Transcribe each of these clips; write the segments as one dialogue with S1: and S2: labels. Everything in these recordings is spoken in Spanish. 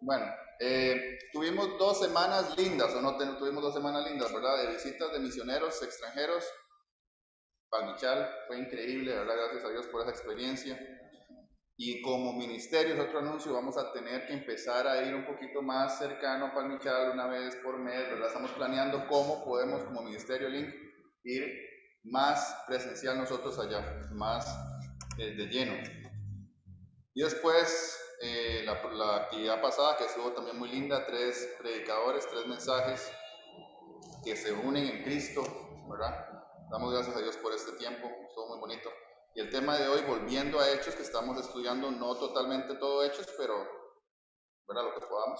S1: Bueno, tuvimos 2 semanas lindas, o no tuvimos 2 semanas lindas, ¿verdad? De visitas de misioneros extranjeros. Palmichal fue increíble, ¿verdad? Gracias a Dios por esa experiencia. Y como ministerio, es otro anuncio, vamos a tener que empezar a ir un poquito más cercano a Palmichal una vez por mes, ¿verdad? Estamos planeando cómo podemos, como Ministerio Link, ir más presencial nosotros allá, más de lleno. Y después, la actividad pasada, que estuvo también muy linda, 3 predicadores, 3 mensajes que se unen en Cristo, ¿verdad? Damos gracias a Dios por este tiempo, estuvo muy bonito. Y el tema de hoy, volviendo a Hechos, que estamos estudiando, no totalmente todo Hechos, pero, ¿verdad? Lo que podamos.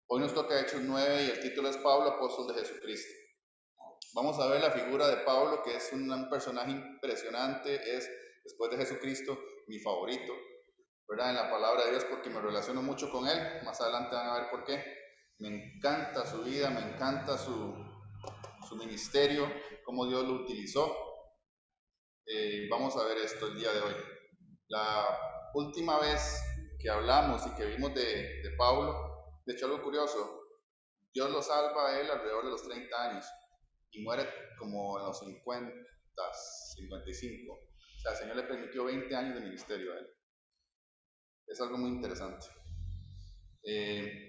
S1: Hoy nos toca Hechos 9 y el título es Pablo, apóstol de Jesucristo. Vamos a ver la figura de Pablo, que es un personaje impresionante, es, después de Jesucristo, mi favorito, ¿verdad? En la palabra de Dios, porque me relaciono mucho con él. Más adelante van a ver por qué. Me encanta su vida, me encanta su ministerio, cómo Dios lo utilizó. Vamos a ver esto el día de hoy. La última vez que hablamos y que vimos de Pablo, de hecho algo curioso, Dios lo salva a él alrededor de los 30 años y muere como en los 50, 55. O sea, el Señor le permitió 20 años de ministerio a él. Es algo muy interesante.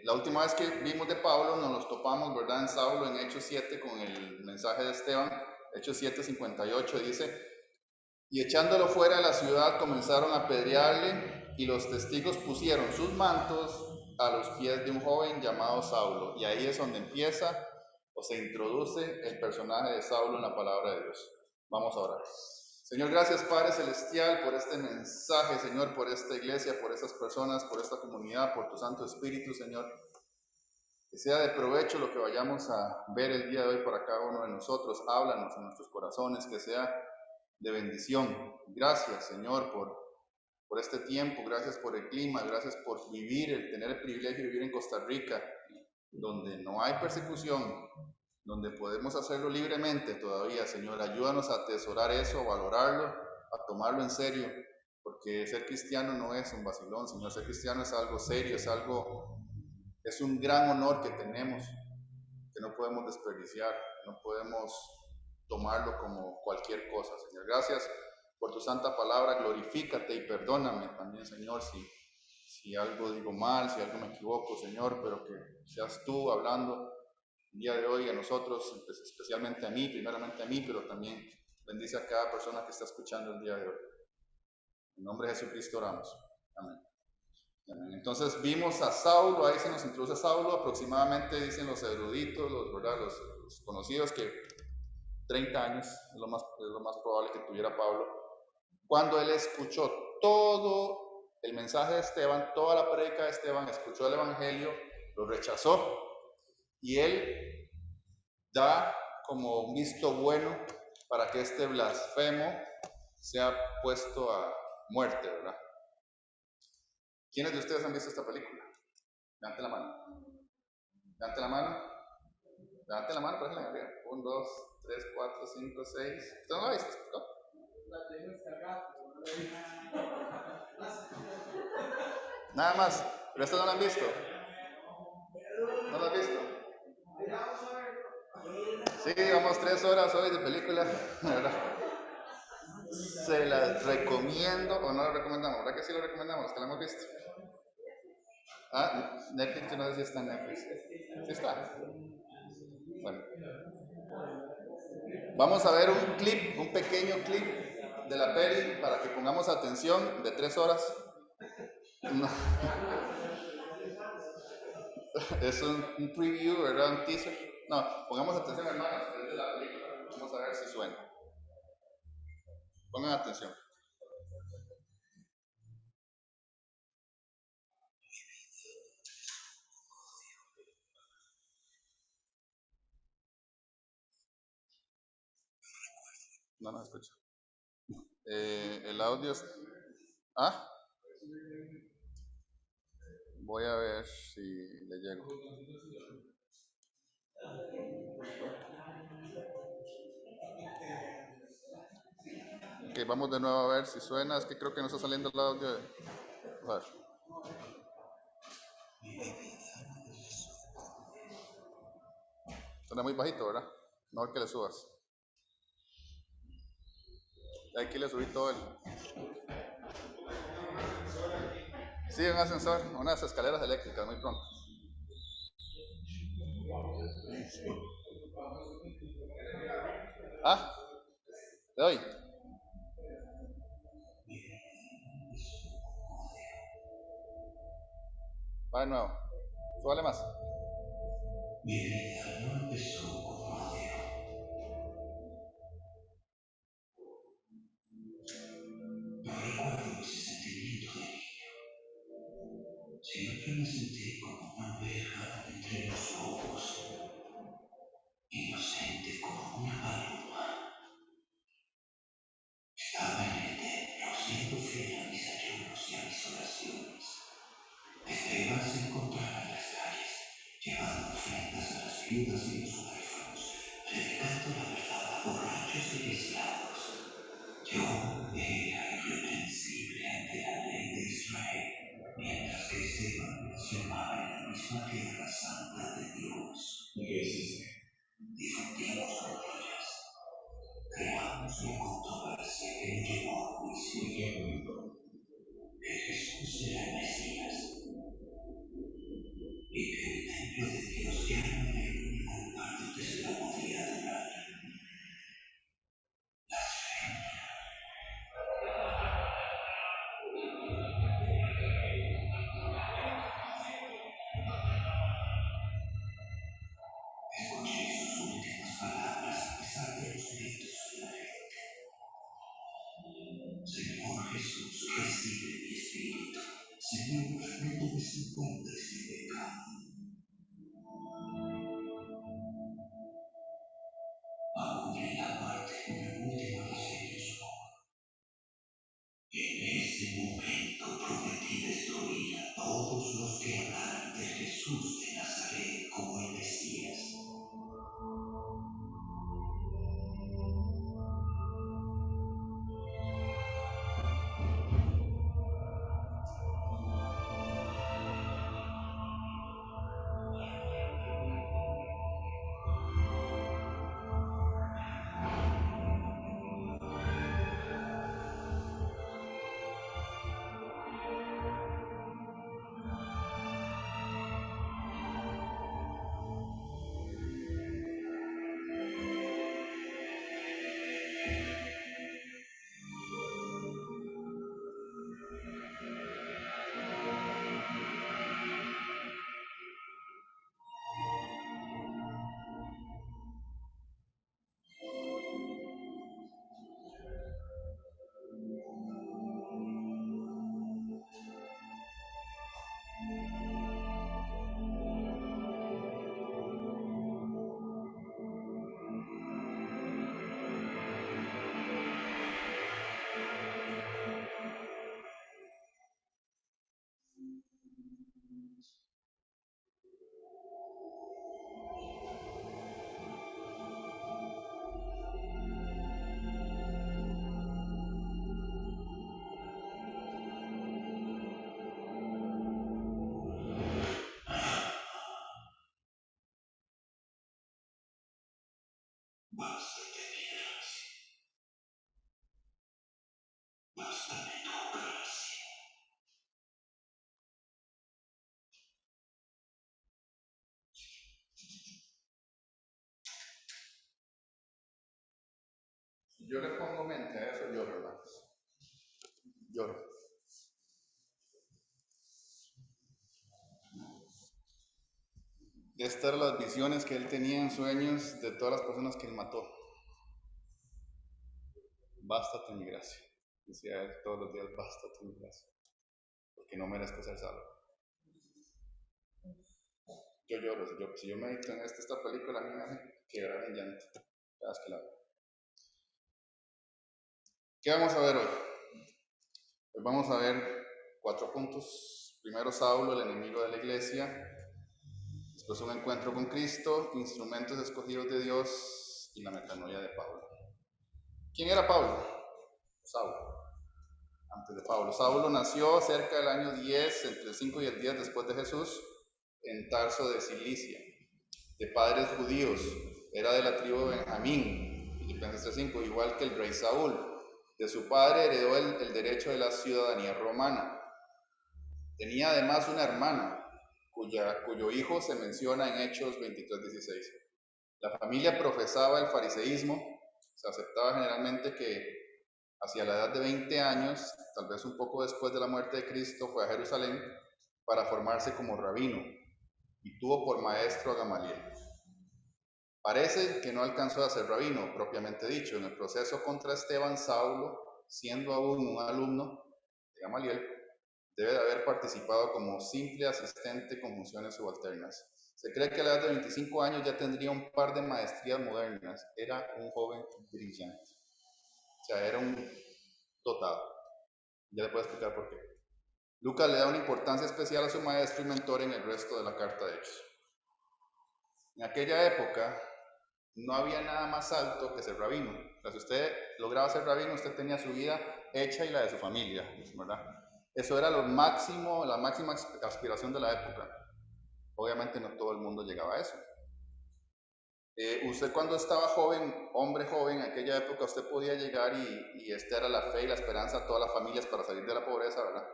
S1: La última vez que vimos de Pablo nos los topamos, ¿verdad? En Saulo, en Hechos 7, con el mensaje de Esteban. Hechos 7, 58 dice: y echándolo fuera de la ciudad comenzaron a apedrearle, y los testigos pusieron sus mantos a los pies de un joven llamado Saulo. Y ahí es donde empieza o se introduce el personaje de Saulo en la palabra de Dios. Vamos a orar. Señor, gracias Padre Celestial por este mensaje, Señor, por esta iglesia, por estas personas, por esta comunidad, por tu Santo Espíritu, Señor. Que sea de provecho lo que vayamos a ver el día de hoy para cada uno de nosotros. Háblanos en nuestros corazones, que sea de bendición. Gracias, Señor, por este tiempo, gracias por el clima, gracias por vivir, el tener el privilegio de vivir en Costa Rica, donde no hay persecución, donde podemos hacerlo libremente todavía, Señor. Ayúdanos a atesorar eso, a valorarlo, a tomarlo en serio, porque ser cristiano no es un vacilón, Señor. Ser cristiano es algo serio, es un gran honor que tenemos, que no podemos desperdiciar, no podemos tomarlo como cualquier cosa, Señor. Gracias por tu santa palabra, glorifícate y perdóname también, Señor, si algo digo mal, si algo me equivoco, Señor, pero que seas tú hablando el día de hoy a nosotros, especialmente a mí, primeramente a mí, pero también bendice a cada persona que está escuchando el día de hoy. En nombre de Jesucristo oramos. Amén. Amén. Entonces vimos a Saulo, ahí se nos introduce a Saulo, aproximadamente dicen los eruditos, los conocidos, que 30 años es lo más probable que tuviera Pablo, cuando él escuchó todo el mensaje de Esteban, toda la prédica de Esteban, escuchó el evangelio, lo rechazó, y él da como un visto bueno para que este blasfemo sea puesto a muerte, ¿verdad? ¿Quiénes de ustedes han visto esta película? Levante la mano. Levante la mano. Levante la mano, por ejemplo. 1, 2, 3, 4, 5, 6. ¿Usted no la ha visto? ¿No? La tengo descargada. Nada más. ¿Pero esta no la han visto? ¿No la han visto? Sí, vamos 3 horas hoy de película. Se las recomiendo o no la recomendamos. ¿Verdad que sí la recomendamos? ¿Que la hemos visto? Ah, Netflix, no sé si está en Netflix. ¿Sí está? Bueno. Vamos a ver un clip, un pequeño clip de la peli para que pongamos atención de 3 horas. No. Es un preview, ¿verdad? Un teaser. No, pongamos atención, hermanos, es de la película. Vamos a ver si suena. Pongan atención. No nos escucha. El audio es... ¿Ah? Voy a ver si le llego. Ok, vamos de nuevo a ver si suena. Es que creo que no está saliendo el audio. A ver. Suena muy bajito, ¿verdad? Mejor que le subas. Aquí le subí todo el... Sí, un ascensor, unas escaleras eléctricas, muy pronto. Ah, le doy. Va de nuevo. Súbale más.
S2: Mi vida no empezó como odio. No recuerdo ese sentimiento de niño. Siempre me sentí como una oveja entre los lobos, inocente como una paloma. Estaba en el templo, siendo fiel a mis ayunos y a mis oraciones. Esteban se encontraba en las calles, llevando ofrendas a las viudas y los huérfanos, predicando la verdad a borrachos y esclavos. Yo era irreprensible ante la ley de Israel, mientras que Esteban mencionaba en la misma tierra santa de Dios. ¿Y qué hiciste? Difundimos mentiras. Creamos una controversia que nos llevó a juicio. ¿Y qué publicó? Que Jesús era el Mesías y que el templo de Dios ya no era el único lugar donde se la podía adorar. Escuché sus últimas palabras a pesar de los gritos de la gente. Señor Jesús, recibe mi espíritu. Señor, no tomes en cuenta este pecado. Aún en la muerte, una última vez ellos no. En ese momento prometí destruir a todos los que hablaran de Jesús de Nazaret como el Mesías. Basta de mi gracia. Basta de tu gracia.
S1: Si yo le pongo mente a eso, lloro, hermanos. Lloro. Estas eran las visiones que él tenía en sueños de todas las personas que él mató. Bástate mi gracia. Decía él todos los días, bástate mi gracia. Porque no merezco ser salvo. Yo lloro. Si yo medito en esta película, a mí me hace quebrar en llanto cada vez que la veo. ¿Qué vamos a ver hoy? Pues vamos a ver 4 puntos. Primero, Saulo, el enemigo de la iglesia. Después, un encuentro con Cristo, instrumentos escogidos de Dios y la metanoia de Pablo. ¿Quién era Pablo? Saulo. Antes de Pablo. Saulo nació cerca del año 10, entre el 5 y el 10 después de Jesús, en Tarso de Cilicia. de padres judíos, era de la tribu de Benjamín, Filipenses 3:5, igual que el rey Saúl. De su padre heredó el derecho de la ciudadanía romana. Tenía además una hermana, cuyo hijo se menciona en Hechos 23:16. La familia profesaba el fariseísmo, se aceptaba generalmente que hacia la edad de 20 años, tal vez un poco después de la muerte de Cristo, fue a Jerusalén para formarse como rabino y tuvo por maestro a Gamaliel. Parece que no alcanzó a ser rabino, propiamente dicho. En el proceso contra Esteban, Saulo, siendo aún un alumno de Gamaliel, debe de haber participado como simple asistente con funciones subalternas. Se cree que a la edad de 25 años ya tendría un par de maestrías modernas. Era un joven brillante. O sea, era un dotado. Ya le puedo explicar por qué. Lucas le da una importancia especial a su maestro y mentor en el resto de la carta de Hechos. En aquella época no había nada más alto que ser rabino. O sea, si usted lograba ser rabino, usted tenía su vida hecha y la de su familia, ¿verdad? Eso era lo máximo, la máxima aspiración de la época. Obviamente no todo el mundo llegaba a eso. Usted cuando estaba joven, hombre joven, en aquella época usted podía llegar y esta era la fe y la esperanza de todas las familias para salir de la pobreza, ¿verdad?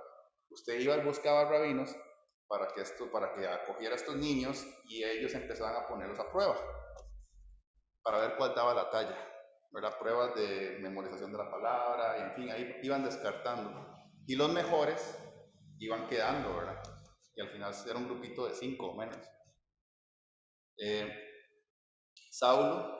S1: Usted iba y buscaba rabinos para que acogiera a estos niños y ellos empezaban a ponerlos a prueba para ver cuál daba la talla, ¿verdad? Pruebas de memorización de la palabra, y en fin, ahí iban descartando. Y los mejores iban quedando, ¿verdad? Y al final era un grupito de 5 o menos. Saulo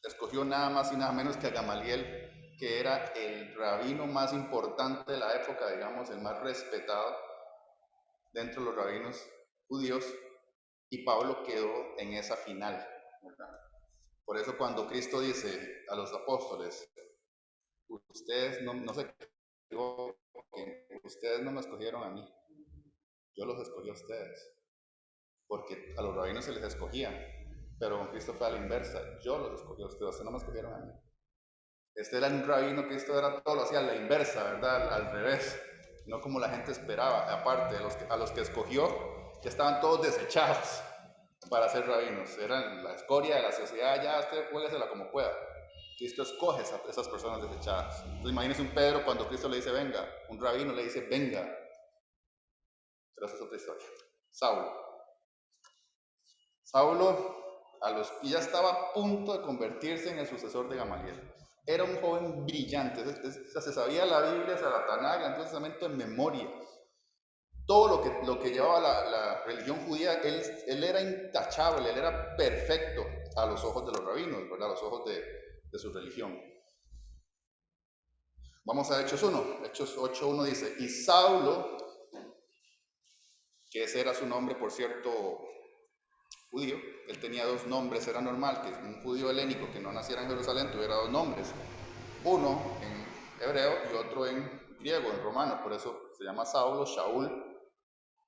S1: escogió nada más y nada menos que a Gamaliel, que era el rabino más importante de la época, digamos, el más respetado dentro de los rabinos judíos, y Pablo quedó en esa final, ¿verdad? Por eso cuando Cristo dice a los apóstoles, ustedes no se equivoquen, ustedes no me escogieron a mí, yo los escogí a ustedes, porque a los rabinos se les escogía, pero con Cristo fue a la inversa, yo los escogí a ustedes no me escogieron a mí. Este era un rabino, Cristo era todo, lo hacía a la inversa, ¿verdad? Al revés, no como la gente esperaba. Aparte, a los que escogió, ya estaban todos desechados para ser rabinos. Eran la escoria de la sociedad, ya usted juéguesela como pueda. Cristo escoge a esas personas desechadas. Entonces, imagínense un Pedro cuando Cristo le dice venga, un rabino le dice venga. Pero esa es otra historia. Saulo, ya estaba a punto de convertirse en el sucesor de Gamaliel. Era un joven brillante, se sabía la Biblia, se la Tanakh, el Antiguo Testamento en memoria. Todo lo que llevaba la religión judía, él era intachable, él era perfecto a los ojos de los rabinos, ¿verdad? A los ojos de su religión. Vamos a Hechos 1. Hechos 8:1 dice, y Saulo, que ese era su nombre, por cierto, judío, él tenía 2 nombres, era normal que un judío helénico que no naciera en Jerusalén tuviera 2 nombres, uno en hebreo y otro en griego, en romano, por eso se llama Saulo, Shaul,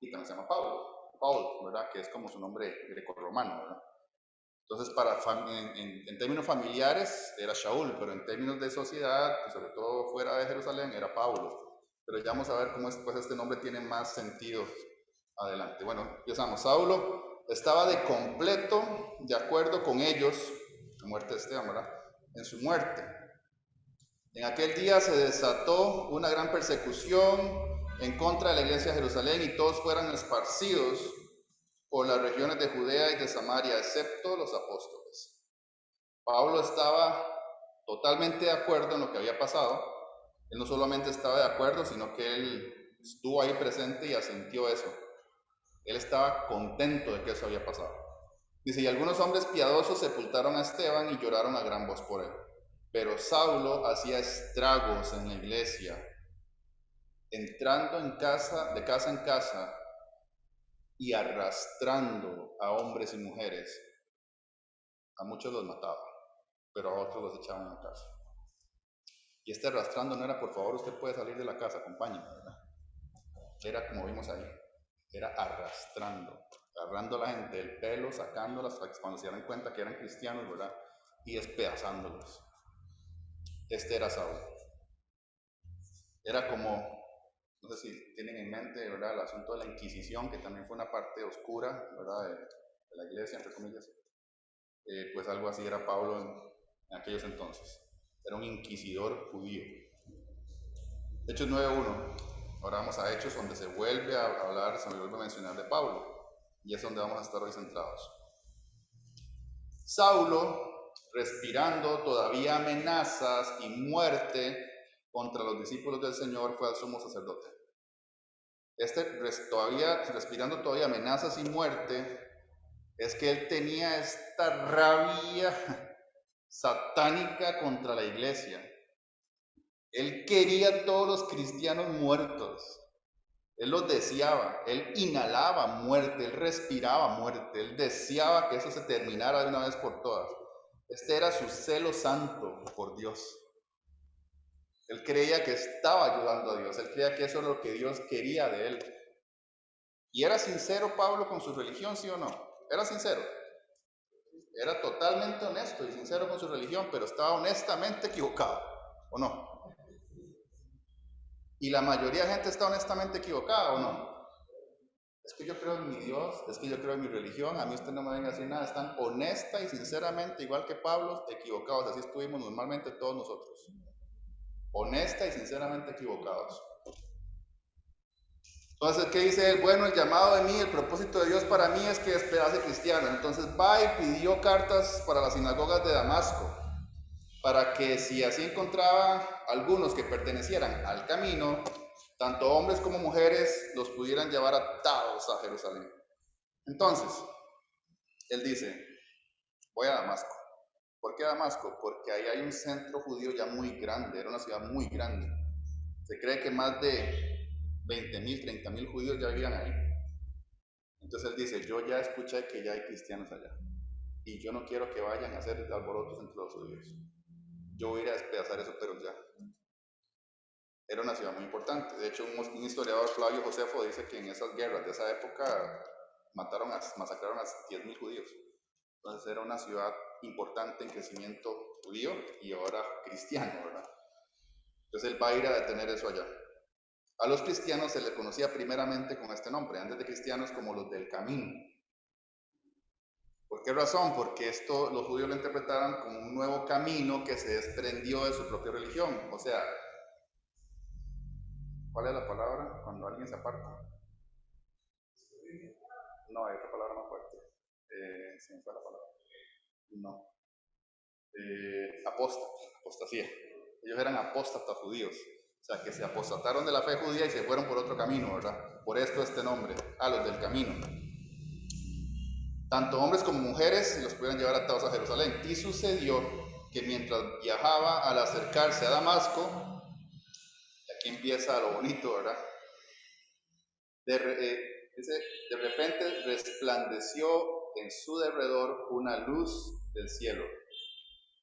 S1: y también se llama Paul, ¿verdad? Que es como su nombre greco-romano, ¿verdad? Entonces, en términos familiares era Shaul, pero en términos de sociedad, sobre todo fuera de Jerusalén, era Pablo. Pero ya vamos a ver cómo después este nombre tiene más sentido adelante. Bueno, empezamos. Saulo estaba de completo de acuerdo con ellos, la muerte de Esteban, ¿verdad? En su muerte. En aquel día se desató una gran persecución en contra de la iglesia de Jerusalén y todos fueron esparcidos por las regiones de Judea y de Samaria, excepto los apóstoles. Pablo estaba totalmente de acuerdo en lo que había pasado. Él no solamente estaba de acuerdo, sino que él estuvo ahí presente y asintió eso. Él estaba contento de que eso había pasado. Dice, y algunos hombres piadosos sepultaron a Esteban y lloraron a gran voz por él. Pero Saulo hacía estragos en la iglesia, entrando de casa en casa y arrastrando a hombres y mujeres. A muchos los mataba, pero a otros los echaban a casa. Y este arrastrando no era, por favor, usted puede salir de la casa, acompáñeme, ¿verdad? Era como vimos ahí, era arrastrando, agarrando a la gente del pelo, sacándolas cuando se dieran cuenta que eran cristianos, ¿verdad? Y despedazándolos. Este era Saulo. Era como, no sé si tienen en mente, ¿verdad? El asunto de la Inquisición, que también fue una parte oscura, ¿verdad? De la iglesia, entre comillas. pues algo así era Pablo en aquellos entonces. Era un inquisidor judío. Hechos 9:1. Ahora vamos a Hechos, donde se vuelve a hablar, se vuelve a mencionar de Pablo. Y es donde vamos a estar hoy centrados. Saulo, respirando todavía amenazas y muerte contra los discípulos del Señor, fue al sumo sacerdote. Respirando todavía amenazas y muerte, es que él tenía esta rabia satánica contra la iglesia. Él quería a todos los cristianos muertos. Él los deseaba, él inhalaba muerte, él respiraba muerte, él deseaba que eso se terminara de una vez por todas. Este era su celo santo por Dios. Él creía que estaba ayudando a Dios, él creía que eso era lo que Dios quería de él. ¿Y era sincero Pablo con su religión, sí o no? Era sincero. Era totalmente honesto y sincero con su religión, pero estaba honestamente equivocado, ¿o no? Y la mayoría de gente está honestamente equivocada, ¿o no? Es que yo creo en mi Dios, es que yo creo en mi religión, a mí usted no me venga a decir nada, están honesta y sinceramente, igual que Pablo, equivocados, así estuvimos normalmente todos nosotros. Honesta y sinceramente equivocados. Entonces, ¿qué dice él? Bueno, el llamado de mí, el propósito de Dios para mí es que esperase cristiano. Entonces va y pidió cartas para las sinagogas de Damasco, para que si así encontraba algunos que pertenecieran al camino, tanto hombres como mujeres los pudieran llevar atados a Jerusalén. Entonces, él dice, voy a Damasco. ¿Por qué Damasco? Porque ahí hay un centro judío ya muy grande, era una ciudad muy grande. Se cree que más de 20.000, 30.000 judíos ya vivían ahí. Entonces él dice, yo ya escuché que ya hay cristianos allá. Y yo no quiero que vayan a hacer alborotos entre los judíos. Yo voy a ir a despedazar eso, pero ya. Era una ciudad muy importante. De hecho, un historiador, Flavio Josefo, dice que en esas guerras de esa época masacraron a 10.000 judíos. Entonces era una ciudad importante en crecimiento judío y ahora cristiano, ¿verdad? Entonces él va a ir a detener eso allá. A los cristianos se les conocía primeramente con este nombre, antes de cristianos como los del camino. ¿Por qué razón? Porque esto los judíos lo interpretaban como un nuevo camino que se desprendió de su propia religión. O sea, ¿cuál es la palabra cuando alguien se aparta? No, hay otra palabra más fuerte. ¿Se me fue la palabra? No. Apostasía. Ellos eran apóstatas judíos. O sea, que se apostataron de la fe judía y se fueron por otro camino, ¿verdad? Por esto este nombre, a los del camino. Tanto hombres como mujeres los pudieron llevar atados a Jerusalén. Y sucedió que mientras viajaba al acercarse a Damasco, aquí empieza lo bonito, ¿verdad? De repente resplandeció en su derredor una luz del cielo.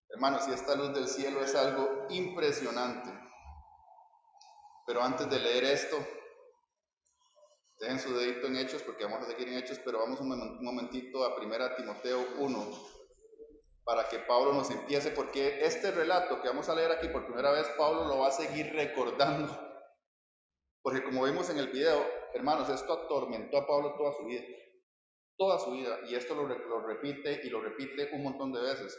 S1: Hermanos, y esta luz del cielo es algo impresionante. Pero antes de leer esto, dejen su dedito en Hechos, porque vamos a seguir en Hechos, pero vamos un momentito a 1 Timoteo 1, para que Pablo nos empiece, porque este relato que vamos a leer aquí por primera vez, Pablo lo va a seguir recordando. Porque como vimos en el video, hermanos, esto atormentó a Pablo toda su vida, y esto lo repite y lo repite un montón de veces.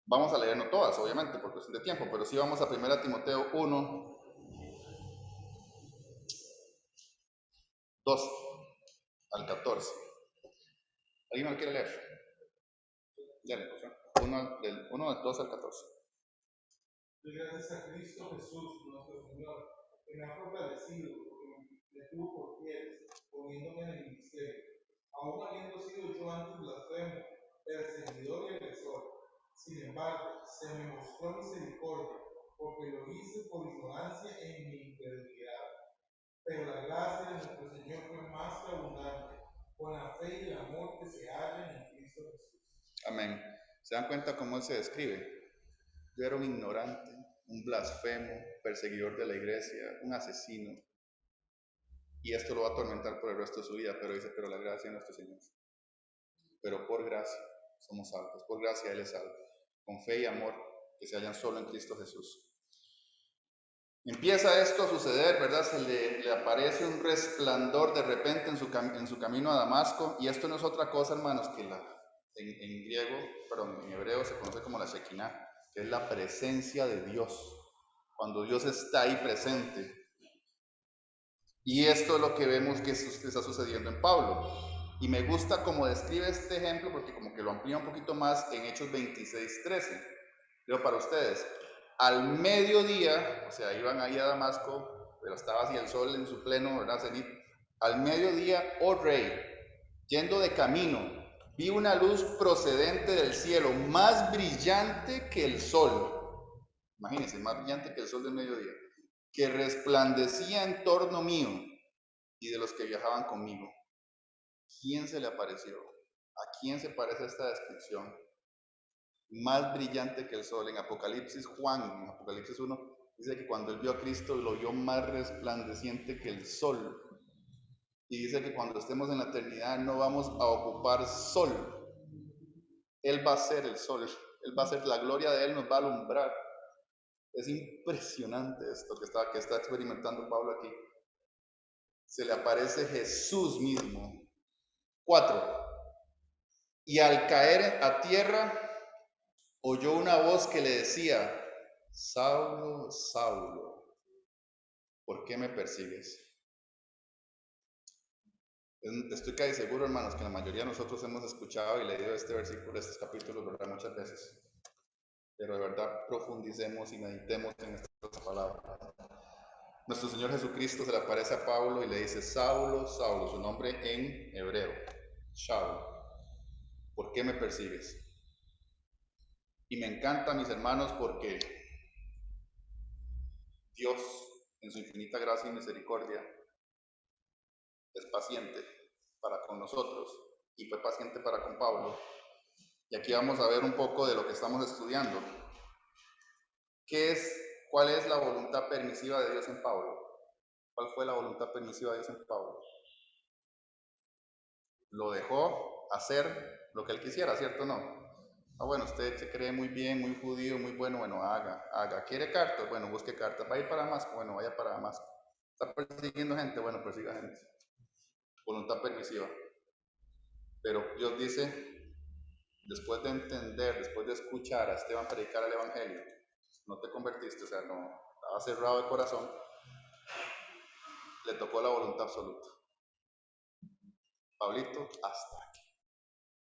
S1: Vamos a leer no todas, obviamente, por cuestión de tiempo, pero sí vamos a 1 Timoteo 1, 2 al 14. ¿Alguien me lo quiere leer? Dale, por favor. Del 2 al 14.
S3: Gracias a Cristo Jesús, nuestro Señor, que me ha fortalecido, porque me tuvo por fieles, poniéndome en el ministerio, aún habiendo sido yo antes blasfemo, perseguidor y agresor. Sin embargo, se me mostró misericordia, porque lo hice por ignorancia en mi incredulidad. Pero la gracia de nuestro Señor fue más que abundante, con la fe y el amor que se hallan en Cristo Jesús.
S1: Amén. ¿Se dan cuenta cómo él se describe? Yo era un ignorante, un blasfemo, perseguidor de la iglesia, un asesino. Y esto lo va a atormentar por el resto de su vida, pero dice, pero la gracia de nuestro Señor. Pero por gracia somos salvos, por gracia Él es salvo, con fe y amor que se hallan solo en Cristo Jesús. Empieza esto a suceder, ¿verdad? Se le aparece un resplandor de repente en su camino a Damasco, y esto no es otra cosa, hermanos, que en griego, perdón, en hebreo se conoce como la Shekinah, que es la presencia de Dios, cuando Dios está ahí presente. Y esto es lo que vemos que está sucediendo en Pablo. Y me gusta cómo describe este ejemplo, porque como que lo amplía un poquito más en Hechos 26:13. Leo para ustedes. Al mediodía, o sea, iban ahí a Damasco, pero estaba así el sol en su pleno, ¿verdad? Cenit. Al mediodía, oh rey, yendo de camino, vi una luz procedente del cielo, más brillante que el sol. Imagínense, más brillante que el sol del mediodía, que resplandecía en torno mío y de los que viajaban conmigo. ¿Quién se le apareció? ¿A quién se parece esta descripción? Más brillante que el sol. En Apocalipsis, Juan, en Apocalipsis 1, dice que cuando él vio a Cristo lo vio más resplandeciente que el sol. Y dice que cuando estemos en la eternidad no vamos a ocupar sol. Él va a ser el sol. Él va a ser, la gloria de él nos va a alumbrar. Es impresionante esto que está experimentando Pablo aquí. Se le aparece Jesús mismo. 4. Y al caer a tierra, oyó una voz que le decía: Saulo, Saulo, ¿por qué me persigues? Estoy casi seguro, hermanos, que la mayoría de nosotros hemos escuchado y leído este versículo, estos capítulos, ¿verdad? Muchas veces. Pero de verdad profundicemos y meditemos en estas palabras. Nuestro Señor Jesucristo se le aparece a Pablo y le dice: Saulo, Saulo, su nombre en hebreo, Shaul, ¿por qué me persigues? Y me encanta, mis hermanos, porque Dios, en su infinita gracia y misericordia, es paciente para con nosotros y fue paciente para con Pablo. Y aquí vamos a ver un poco de lo que estamos estudiando. ¿Cuál es la voluntad permisiva de Dios en Pablo? ¿Cuál fue la voluntad permisiva de Dios en Pablo? Lo dejó hacer lo que él quisiera, ¿cierto o no? Ah, bueno, usted se cree muy bien, muy judío, muy bueno, bueno, haga. ¿Quiere cartas? Bueno, busque cartas. ¿Va a ir para Damasco? Bueno, vaya para Damasco. ¿Está persiguiendo gente? Bueno, persiga gente. Voluntad permisiva. Pero Dios dice, después de entender, después de escuchar a Esteban predicar el Evangelio, no te convertiste, o sea, no, estaba cerrado de corazón, le tocó la voluntad absoluta. Pablito, hasta aquí,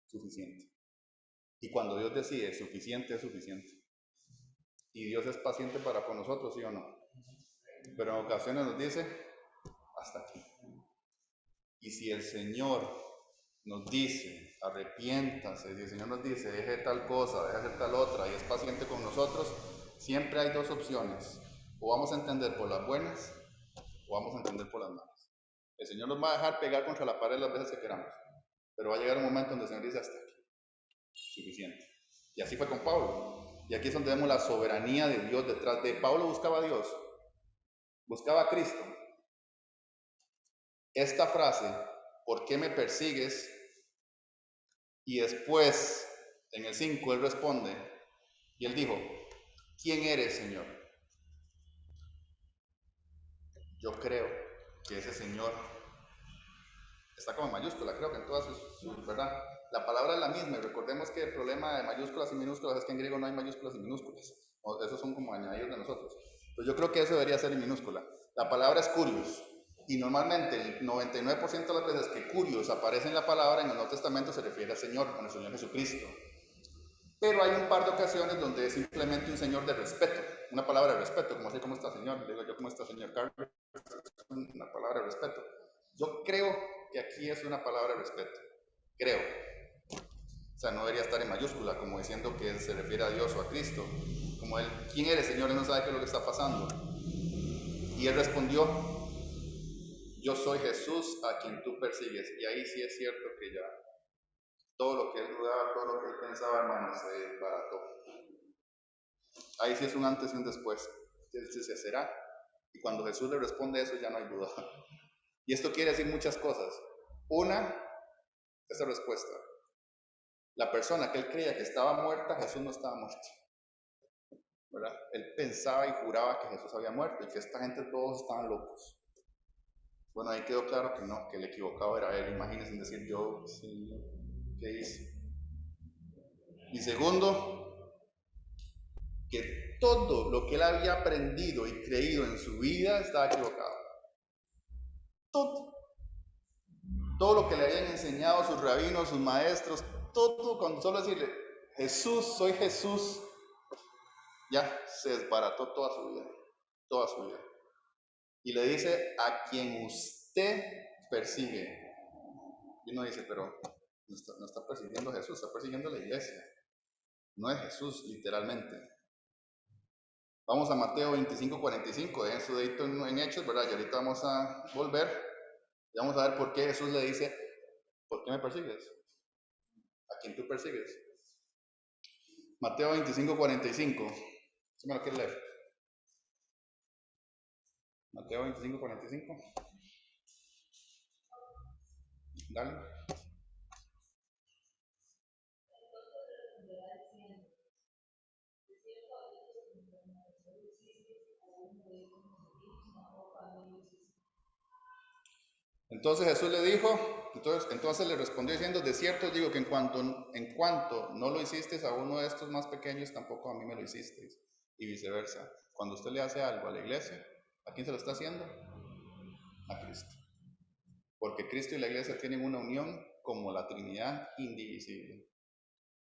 S1: suficiente. Y cuando Dios decide suficiente, es suficiente. Y Dios es paciente para con nosotros, ¿sí o no? Pero en ocasiones nos dice, hasta aquí. Y si el Señor nos dice, arrepiéntase, si el Señor nos dice, deje tal cosa, deje hacer tal otra, y es paciente con nosotros, siempre hay dos opciones. O vamos a entender por las buenas, o vamos a entender por las malas. El Señor nos va a dejar pegar contra la pared las veces que queramos, pero va a llegar un momento donde el Señor dice, hasta aquí, suficiente. Y así fue con Pablo. Y aquí es donde vemos la soberanía de Dios detrás de Pablo. Buscaba a Dios, buscaba a Cristo. Esta frase, ¿por qué me persigues? Y después, en el 5, él responde, y él dijo, ¿quién eres, Señor? Yo creo que ese Señor está como en mayúscula, creo que en todas sus, ¿verdad? La palabra es la misma, y recordemos que el problema de mayúsculas y minúsculas es que en griego no hay mayúsculas y minúsculas, esos son como añadidos de nosotros. Entonces yo creo que eso debería ser en minúscula. La palabra es curios, y normalmente el 99% de las veces que curios aparece en la palabra en el Nuevo Testamento se refiere al Señor, al Señor Jesucristo. Pero hay un par de ocasiones donde es simplemente un Señor de respeto, una palabra de respeto, como así, ¿cómo está, Señor? Le digo yo, ¿cómo está, Señor Carlos? Una palabra de respeto. Yo creo que aquí es una palabra de respeto, creo. O sea, no debería estar en mayúscula, como diciendo que se refiere a Dios o a Cristo. Como él, ¿quién eres, Señor? Él no sabe qué es lo que está pasando. Y él respondió, yo soy Jesús a quien tú persigues. Y ahí sí es cierto que ya todo lo que él dudaba, todo lo que él pensaba, hermano, se desbarató. Ahí sí es un antes y un después. Él dice, ¿será? Y cuando Jesús le responde eso, ya no hay duda. Y esto quiere decir muchas cosas. Una, esa respuesta. La persona que él creía que estaba muerta, Jesús no estaba muerto, ¿verdad? Él pensaba y juraba que Jesús había muerto y que esta gente todos estaban locos. Bueno, ahí quedó claro que no, que el equivocado era él. Imagínense decir, yo, sí, ¿qué hice? Y segundo, que todo lo que él había aprendido y creído en su vida estaba equivocado. Todo. Todo lo que le habían enseñado sus rabinos, sus maestros, todo, con solo decirle, Jesús, soy Jesús, ya se desbarató toda su vida, toda su vida. Y le dice, a quien usted persigue. Y uno dice, pero no está persiguiendo a Jesús, está persiguiendo a la iglesia. No es Jesús, literalmente. Vamos a Mateo 25:45, en su dedito en Hechos, ¿verdad? Y ahorita vamos a volver y vamos a ver por qué Jesús le dice, ¿por qué me persigues? ¿A quién tú persigues? Mateo 25:45. ¿Sí me lo quiere leer? Mateo 25:45. Dale. Entonces Jesús le dijo, entonces le respondió diciendo, de cierto digo que en cuanto no lo hicisteis a uno de estos más pequeños, tampoco a mí me lo hicisteis. Y viceversa. Cuando usted le hace algo a la iglesia, ¿a quién se lo está haciendo? A Cristo. Porque Cristo y la iglesia tienen una unión como la Trinidad indivisible.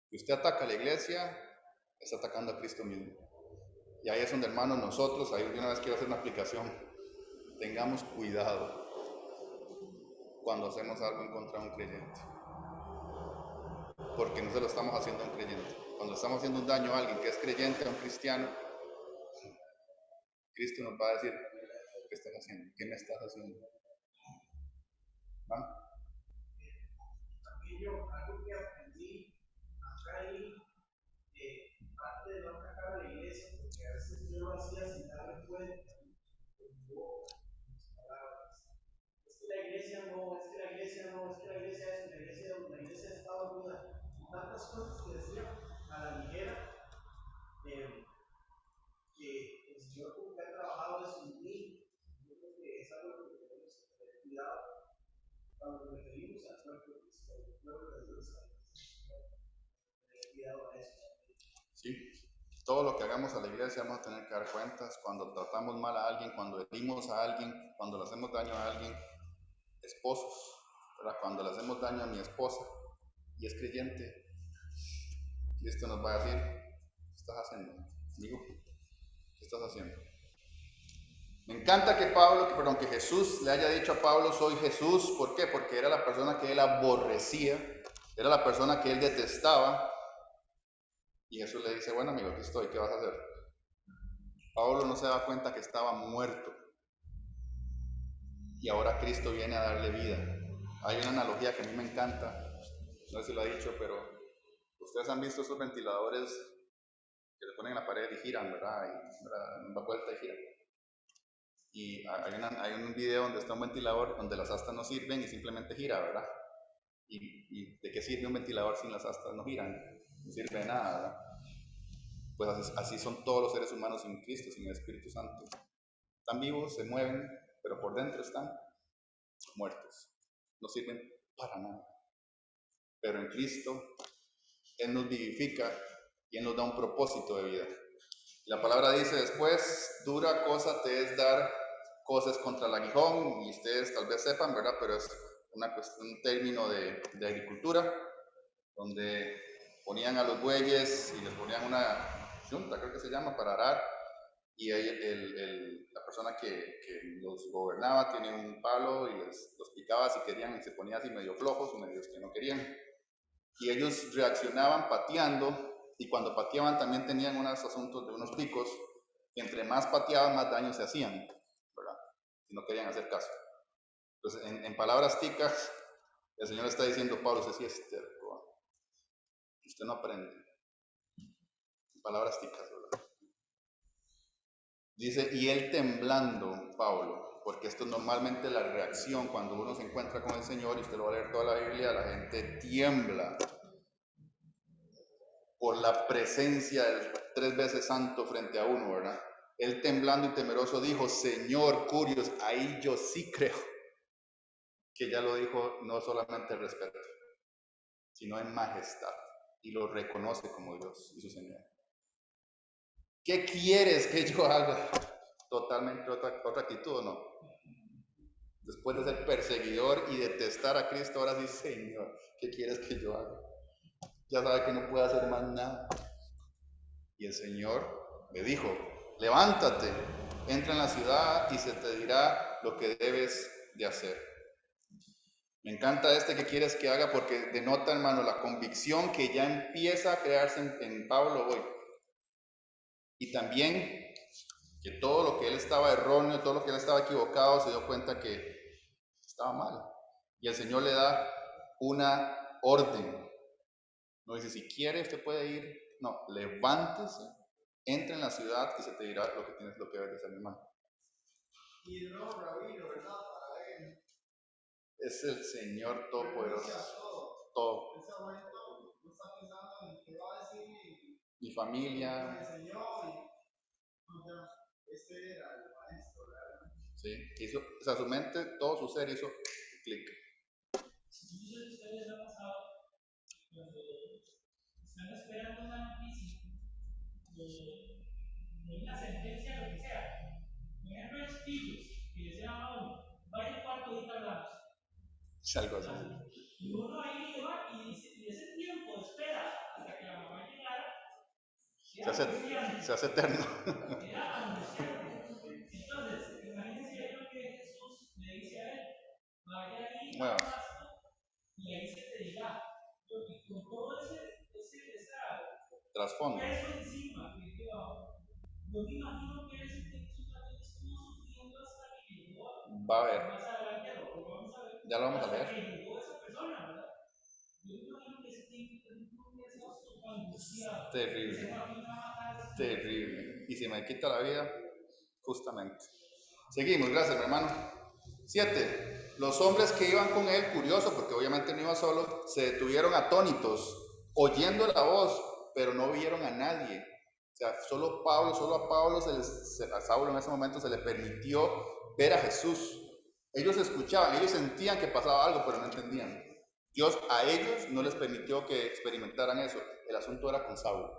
S1: Si usted ataca a la iglesia, está atacando a Cristo mismo. Y ahí es donde, hermanos, nosotros, ahí de una vez quiero hacer una aplicación, tengamos cuidado cuando hacemos algo en contra de un creyente, porque no se lo estamos haciendo a un creyente. Cuando estamos haciendo un daño a alguien que es creyente, a un cristiano, Cristo nos va a decir, ¿qué estás haciendo? ¿Qué me estás haciendo? ¿Va?
S3: Algo que aprendí acá y parte de no atacar a la iglesia, porque a veces yo lo hacía sin darme cuenta, con mi boca, con mis palabras. Es que la iglesia no, es que la iglesia no, es que la iglesia es, la iglesia estaba unida. Tantas cosas que decía a la ligera, que el Señor como que ha trabajado eso en mí. Yo creo que es algo que tenemos que tener cuidado cuando nos referimos al cuerpo de Cristo, al pueblo de Dios, tener cuidado a eso.
S1: Sí, todo lo que hagamos a la iglesia vamos a tener que dar cuentas. Cuando tratamos mal a alguien, cuando herimos a alguien, cuando le hacemos daño a alguien, esposos, ¿verdad? Cuando le hacemos daño a mi esposa y es creyente, Cristo nos va a decir, ¿qué estás haciendo? Amigo, ¿qué estás haciendo? Me encanta que Jesús le haya dicho a Pablo, soy Jesús. ¿Por qué? Porque era la persona que él aborrecía, era la persona que él detestaba. Y Jesús le dice, bueno amigo, aquí estoy, ¿qué vas a hacer? Pablo no se da cuenta que estaba muerto. Y ahora Cristo viene a darle vida. Hay una analogía que a mí me encanta, no sé si lo ha dicho, pero ustedes han visto esos ventiladores que le ponen en la pared y giran, ¿verdad? Y da vuelta y giran. Y hay un video donde está un ventilador donde las astas no sirven y simplemente gira, ¿verdad? ¿Y de qué sirve un ventilador sin las astas no giran? No sirve de nada, ¿verdad? Pues así son todos los seres humanos sin Cristo, sin el Espíritu Santo. Están vivos, se mueven, pero por dentro están muertos. No sirven para nada. Pero en Cristo, Él nos vivifica y Él nos da un propósito de vida. La palabra dice después, dura cosa te es dar cosas contra el aguijón, y ustedes tal vez sepan, ¿verdad? Pero es un término de agricultura, donde ponían a los bueyes y les ponían una yunta, creo que se llama, para arar, y la persona que los gobernaba tiene un palo y los picaba si querían, y se ponía así medio flojos o medios que no querían. Y ellos reaccionaban pateando, y cuando pateaban también tenían unos asuntos de unos picos, que entre más pateaban, más daño se hacían, ¿verdad? Si no querían hacer caso. Entonces, en palabras ticas, el Señor está diciendo, Pablo, usted sí es terco, usted no aprende. En palabras ticas, ¿verdad? Dice, y él temblando, Pablo, porque esto es normalmente la reacción cuando uno se encuentra con el Señor, y usted lo va a leer toda la Biblia, la gente tiembla por la presencia del 3 veces santo frente a uno, ¿verdad? Él temblando y temeroso dijo, Señor, curios, ahí yo sí creo que ya lo dijo no solamente en respeto, sino en majestad. y lo reconoce como Dios y su Señor. ¿Qué quieres que yo haga? Totalmente otra actitud, ¿o no? Después de ser perseguidor y detestar a Cristo, ahora sí, Señor, ¿qué quieres que yo haga? Ya sabe que no puede hacer más nada. Y el Señor le dijo, levántate, entra en la ciudad y se te dirá lo que debes de hacer. Me encanta que quieres que haga porque denota, hermano, la convicción que ya empieza a crearse en Pablo hoy. Y también que todo lo que él estaba erróneo, todo lo que él estaba equivocado, se dio cuenta que estaba mal. Y el Señor le da una orden. No dice, si quiere usted puede ir. No, levántese, entra en la ciudad y se te dirá lo que debes de hacer, hermano.
S3: Y el nuevo rabino, ¿verdad? Para él.
S1: Es el Señor Todopoderoso. Todo.
S3: Ese momento no está pensando en qué va a decir
S1: Mi familia.
S3: me enseñó y ese era el maestro, ¿verdad?
S1: Sí, hizo, o sea, su mente, todo su ser hizo clic.
S4: Muchos de ustedes ha pasado cuando están esperando una noticia de una sentencia, lo que sea. Por ejemplo, los pillos que les llaman a uno, vaya al cuarto, ahorita hablamos.
S1: Es algo así.
S4: Y uno ahí va y ese tiempo de espera hasta que la mamá llegara,
S1: se hace eterno.
S4: Era angustiante. Entonces, imagínense lo que Jesús le dice a él, vaya ahí al pasto y ahí se te dirá. Y con todo ese
S1: trasfondo.
S4: peso encima que lleva, yo me imagino que ese Jesús también estuvo sufriendo hasta que llegó.
S1: Va a ver.
S4: Más adelante lo vamos a ver.
S1: Ya lo vamos a ver.
S4: Hasta que llegó esa persona, ¿verdad? Yo me imagino que ese tiempo es angustiado.
S1: Terrible. Terrible. Y si me quita la vida, justamente. Seguimos, gracias, mi hermano. 7. Los hombres que iban con él, curioso, porque obviamente no iba solo, se detuvieron atónitos, oyendo la voz, pero no vieron a nadie. O sea, solo a Pablo, a Saulo en ese momento se le permitió ver a Jesús. Ellos escuchaban, ellos sentían que pasaba algo, pero no entendían. Dios a ellos no les permitió que experimentaran eso. El asunto era con Saulo.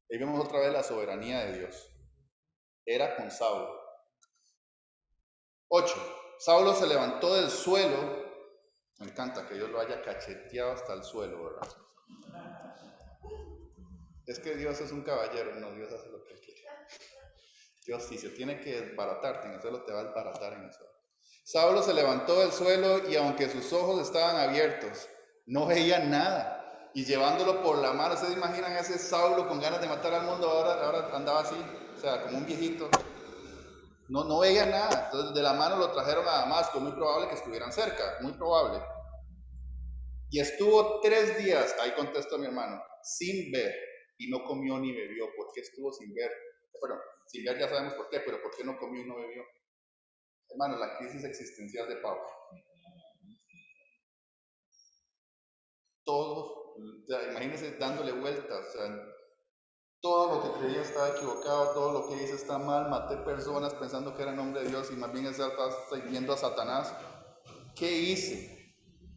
S1: Ahí vemos otra vez la soberanía de Dios. Era con Saulo. 8. Saulo se levantó del suelo. Me encanta que Dios lo haya cacheteado hasta el suelo, ¿verdad? Es que Dios es un caballero, no, Dios hace lo que él quiere. Dios, si se tiene que desbaratarte en el suelo, te va a desbaratar en el suelo. Saulo se levantó del suelo y aunque sus ojos estaban abiertos, no veía nada. Y llevándolo por la mano, ¿ustedes imaginan a ese Saulo con ganas de matar al mundo? Ahora andaba así, o sea, como un viejito. No veía nada. Entonces de la mano lo trajeron a Damasco, muy probable que estuvieran cerca, muy probable. Y estuvo 3 días, ahí contesto mi hermano, sin ver, y no comió ni bebió. ¿Por qué estuvo sin ver? Bueno, sin ver ya sabemos por qué, pero ¿por qué no comió y no bebió? Hermano, la crisis existencial de Pablo. Todo, o sea, imagínense dándole vueltas, o sea, todo lo que creía estaba equivocado, todo lo que hice está mal, maté personas pensando que era en nombre de Dios y más bien estaba siguiendo a Satanás. ¿Qué hice?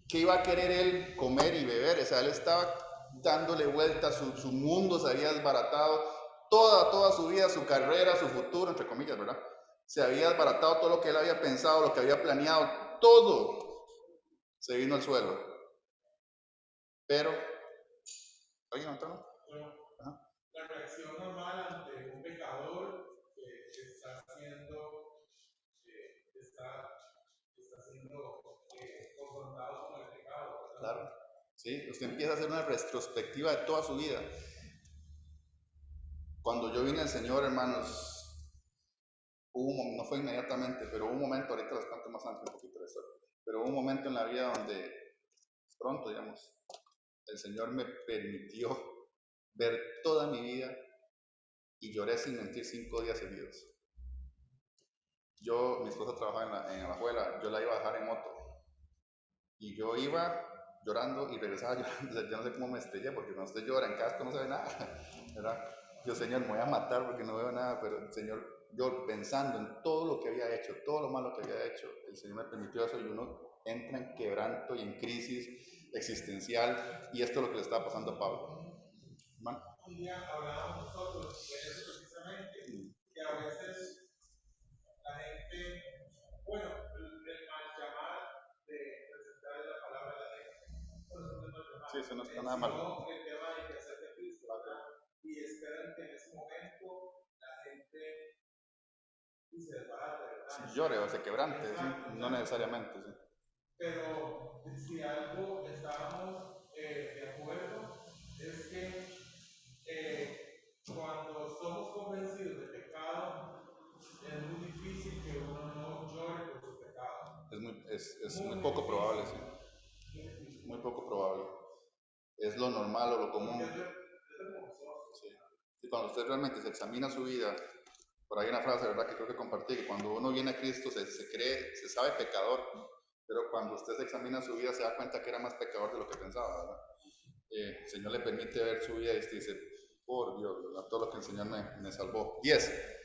S1: ¿Qué iba a querer él comer y beber? O sea, él estaba dándole vueltas, su mundo se había desbaratado, toda su vida, su carrera, su futuro, entre comillas, ¿verdad? Se había desbaratado todo lo que él había pensado, lo que había planeado, todo se vino al suelo. Pero, ¿alguien notó?
S3: La reacción normal ante un pecador que está siendo confrontado con el pecado, ¿verdad?
S1: Claro, sí, usted empieza a hacer una retrospectiva de toda su vida. Cuando yo vine al Señor, hermanos, no fue inmediatamente, pero hubo un momento, ahorita les cuento más antes un poquito de eso, pero hubo un momento en la vida donde, pronto, digamos, el Señor me permitió ver toda mi vida y lloré sin mentir 5 días seguidos. Mi esposa trabajaba en Alajuela, yo la iba a dejar en moto y yo iba llorando y regresaba llorando. Yo no sé cómo me estrellé, porque cuando usted llora en casco no se ve nada, ¿verdad? Yo, Señor, me voy a matar porque no veo nada, pero el Señor, yo pensando en todo lo que había hecho, todo lo malo que había hecho, el Señor me permitió eso y uno entra en quebranto y en crisis existencial, y esto es lo que le estaba pasando a Pablo.
S3: un día hablábamos nosotros de eso precisamente, que a veces la gente, bueno, el mal llamar de presentar la palabra de la gente, por eso no es mal llamar.
S1: Sí, eso no está nada mal.
S3: El tema de que hacer de Cristo, ¿verdad? Y esperan que en ese momento la gente se desbarate, ¿verdad?
S1: Llore o se quebrante, ¿sí? No necesariamente, sí.
S3: Pero si algo estábamos de acuerdo es que cuando somos convencidos de pecado, es muy difícil que uno no llore por su pecado.
S1: Es muy poco probable, sí. Muy poco probable. Es lo normal o lo común. Sí. Y cuando usted realmente se examina su vida, por ahí hay una frase, ¿verdad?, que creo que compartí, que cuando uno viene a Cristo se sabe pecador, pero cuando usted se examina su vida se da cuenta que era más pecador de lo que pensaba, ¿verdad? El Señor le permite ver su vida y dice, por Dios, ¿verdad?, todo lo que el Señor me salvó. 10.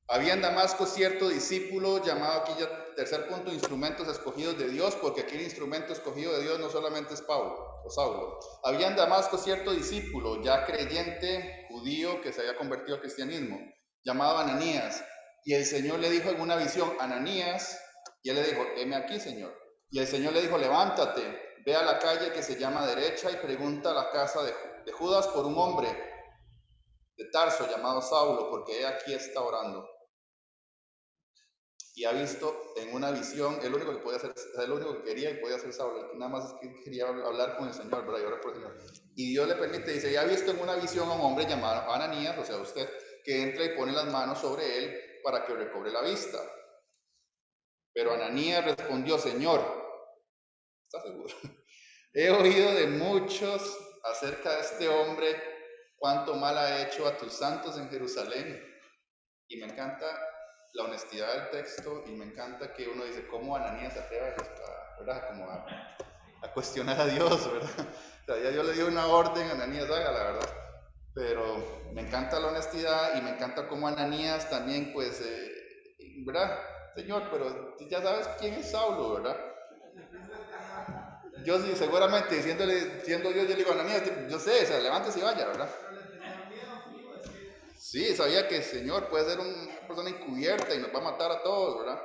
S1: Había en Damasco cierto discípulo llamado, aquí ya tercer punto, instrumentos escogidos de Dios, porque aquí el instrumento escogido de Dios no solamente es Pablo o Saulo. Había en Damasco cierto discípulo ya creyente judío que se había convertido al cristianismo, llamado Ananías, y el Señor le dijo en una visión, Ananías, y él le dijo, heme aquí, Señor. Y el Señor le dijo, levántate, ve a la calle que se llama derecha y pregunta a la casa de Judas por un hombre de Tarso llamado Saulo, porque he aquí está orando. Y ha visto en una visión, es lo único que podía hacer, es lo único que quería y podía hacer Saulo, nada más es que quería hablar con el Señor, ¿verdad? Y orar por el Señor. Y Dios le permite, dice, y ha visto en una visión a un hombre llamado Ananías, o sea, usted, que entra y pone las manos sobre él para que recobre la vista. Pero Ananías respondió, Señor, ¿estás seguro? He oído de muchos acerca de este hombre, cuánto mal ha hecho a tus santos en Jerusalén. Y me encanta la honestidad del texto y me encanta que uno dice, ¿cómo Ananías se atreve ¿verdad? Como a cuestionar a Dios, ¿verdad? O sea, ya Dios le dio una orden, Ananías haga, la verdad. Pero me encanta la honestidad y me encanta cómo Ananías también, pues, ¿verdad? Señor, pero ya sabes quién es Saulo, ¿verdad? Yo sí, seguramente, siendo Dios, yo le digo a Ananías, yo sé, o sea, levántese y vaya, ¿verdad? Sí, sabía que el Señor puede ser una persona encubierta y nos va a matar a todos, ¿verdad?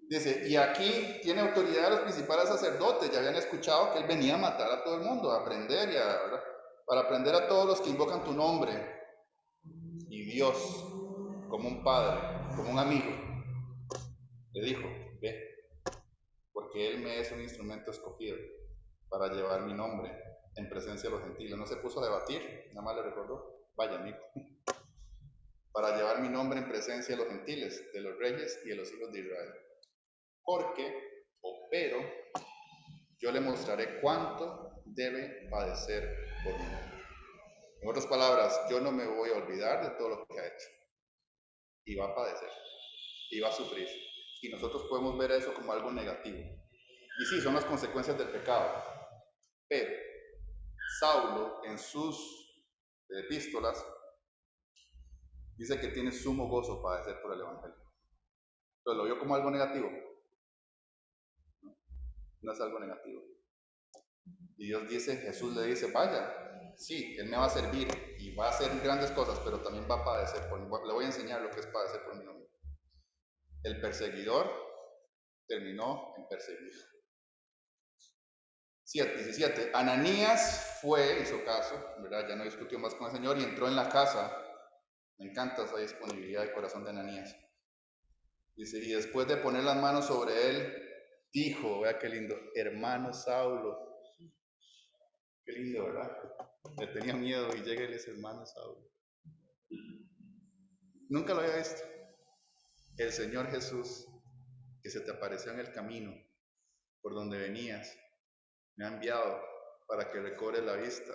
S1: Dice, y aquí tiene autoridad los principales sacerdotes, ya habían escuchado que él venía a matar a todo el mundo, a aprender, ¿verdad? Para aprender a todos los que invocan tu nombre. Y Dios, como un padre, como un amigo, le dijo, ve, porque él me es un instrumento escogido para llevar mi nombre en presencia de los gentiles. No se puso a debatir, nada más le recordó, vaya amigo, para llevar mi nombre en presencia de los gentiles, de los reyes y de los hijos de Israel. Pero yo le mostraré cuánto debe padecer por mí. En otras palabras, yo no me voy a olvidar de todo lo que ha hecho. Y va a padecer, y va a sufrir. Y nosotros podemos ver eso como algo negativo. Y sí, son las consecuencias del pecado. Pero Saulo, en sus epístolas, dice que tiene sumo gozo padecer por el Evangelio. Entonces, ¿lo vio como algo negativo? No es algo negativo. Y Dios dice, Jesús le dice, vaya, sí, Él me va a servir y va a hacer grandes cosas, pero también va a padecer por mí. Le voy a enseñar lo que es padecer por mi nombre. El perseguidor terminó en perseguido. 17. Ananías fue, hizo caso, ¿verdad? Ya no discutió más con el Señor y entró en la casa. Me encanta esa disponibilidad de corazón de Ananías. Dice, y después de poner las manos sobre él, dijo, vea qué lindo, hermano Saulo. Qué lindo, ¿verdad? Le tenía miedo y llega y le dice, hermano Saulo. Nunca lo había visto. El Señor Jesús, que se te apareció en el camino por donde venías, me ha enviado para que recobres la vista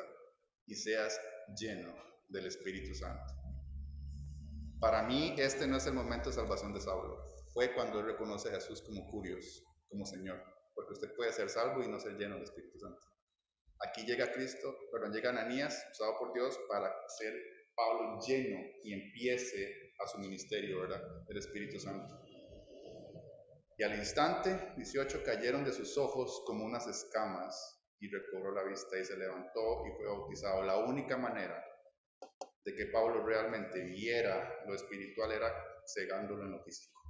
S1: y seas lleno del Espíritu Santo. Para mí, este no es el momento de salvación de Saulo. Fue cuando él reconoce a Jesús como Curios, como Señor. Porque usted puede ser salvo y no ser lleno del Espíritu Santo. Aquí llega Cristo, perdón, llega Ananías, usado por Dios, para ser Pablo lleno y empiece a su ministerio, ¿verdad? Del Espíritu Santo. Y al instante, 18, cayeron de sus ojos como unas escamas y recobró la vista y se levantó y fue bautizado. La única manera de que Pablo realmente viera lo espiritual era cegándolo en lo físico.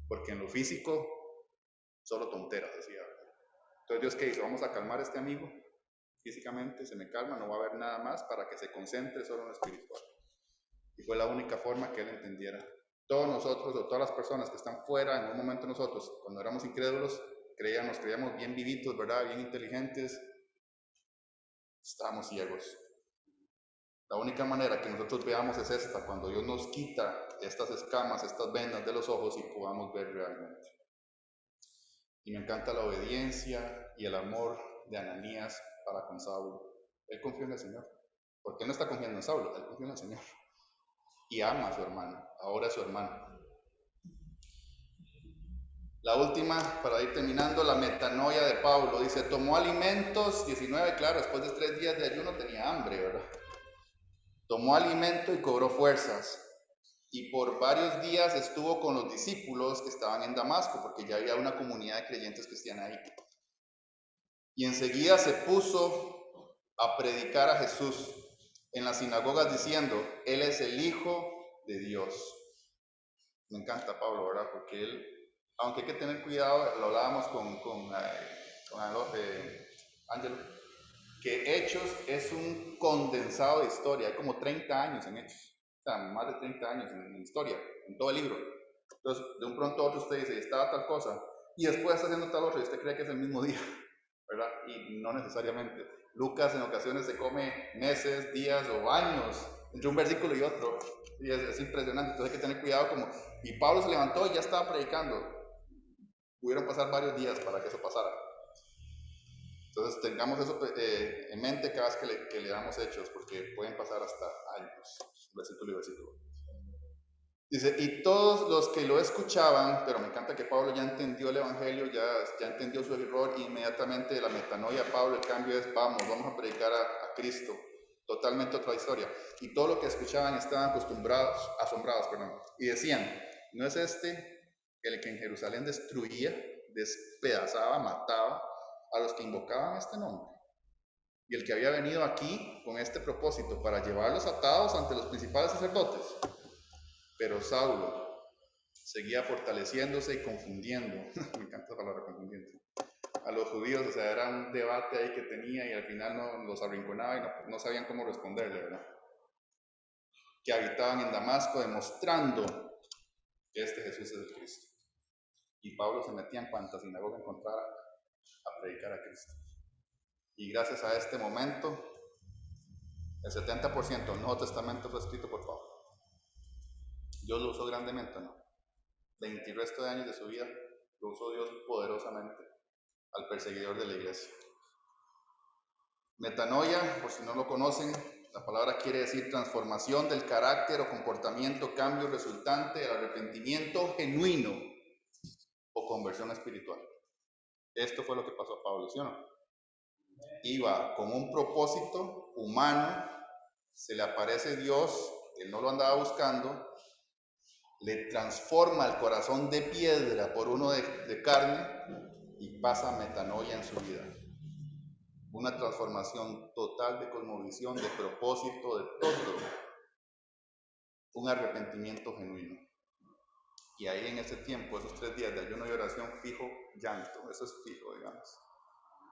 S1: Porque en lo físico, solo tonteras decía. Entonces Dios, ¿qué hizo? Vamos a calmar a este amigo físicamente, se me calma, no va a haber nada más para que se concentre solo en lo espiritual. Y fue la única forma que él entendiera. Todos nosotros, o todas las personas que están fuera, en un momento nosotros, cuando éramos incrédulos, nos creíamos bien vivitos, ¿verdad? Bien inteligentes, estábamos ciegos. La única manera que nosotros veamos es esta, cuando Dios nos quita estas escamas, estas vendas de los ojos y podamos ver realmente. Y me encanta la obediencia y el amor de Ananías para con Saulo. Él confió en el Señor, porque él no está confiando en Saulo, él confía en el Señor. Y ama a su hermano, ahora es su hermano. La última, para ir terminando, la metanoia de Pablo. Dice, tomó alimentos, 19, claro, después de 3 días de ayuno tenía hambre, ¿verdad? Tomó alimento y cobró fuerzas. Y por varios días estuvo con los discípulos que estaban en Damasco, porque ya había una comunidad de creyentes cristianos ahí. Y enseguida se puso a predicar a Jesús en las sinagogas diciendo, Él es el Hijo de Dios. Me encanta Pablo, ¿verdad? Porque él, aunque hay que tener cuidado, lo hablábamos con Ángelo, que Hechos es un condensado de historia, hay como 30 años en Hechos, o sea, más de 30 años en historia, en todo el libro. Entonces, de un pronto a otro usted dice, estaba tal cosa, y después está haciendo tal otra, y usted cree que es el mismo día, ¿verdad? Y no necesariamente. Lucas en ocasiones se come meses, días o años entre un versículo y otro, y es impresionante, entonces hay que tener cuidado como, y Pablo se levantó y ya estaba predicando, pudieron pasar varios días para que eso pasara. Entonces tengamos eso en mente cada vez que le damos Hechos, porque pueden pasar hasta años, versículo y versículo. Dice, y todos los que lo escuchaban, pero me encanta que Pablo ya entendió el Evangelio, ya entendió su error, y inmediatamente la metanoia de Pablo, el cambio es, vamos a predicar a Cristo, totalmente otra historia. Y todo lo que escuchaban estaban asombrados, y decían, ¿no es este el que en Jerusalén destruía, despedazaba, mataba a los que invocaban este nombre? Y el que había venido aquí con este propósito para llevarlos atados ante los principales sacerdotes. Pero Saulo seguía fortaleciéndose y confundiendo, me encanta la palabra confundiendo, a los judíos, o sea, era un debate ahí que tenía y al final los arrinconaba y no sabían cómo responderle, ¿verdad? Que habitaban en Damasco demostrando que este Jesús es el Cristo. Y Pablo se metía en cuanta sinagoga encontrara a predicar a Cristo. Y gracias a este momento, el 70% del Nuevo Testamento fue escrito por Pablo. Dios lo usó grandemente, ¿no? 20 y resto de años de su vida lo usó Dios poderosamente al perseguidor de la iglesia. Metanoia, por si no lo conocen, la palabra quiere decir transformación del carácter o comportamiento, cambio resultante del arrepentimiento genuino o conversión espiritual. Esto fue lo que pasó a Pablo, ¿sí o no? Iba con un propósito humano, se le aparece Dios, él no lo andaba buscando, le transforma el corazón de piedra por uno de carne y pasa metanoia en su vida. Una transformación total de cosmovisión, de propósito, de todo. Un arrepentimiento genuino. Y ahí en ese tiempo, esos 3 días de ayuno y oración, fijo llanto, eso es fijo, digamos.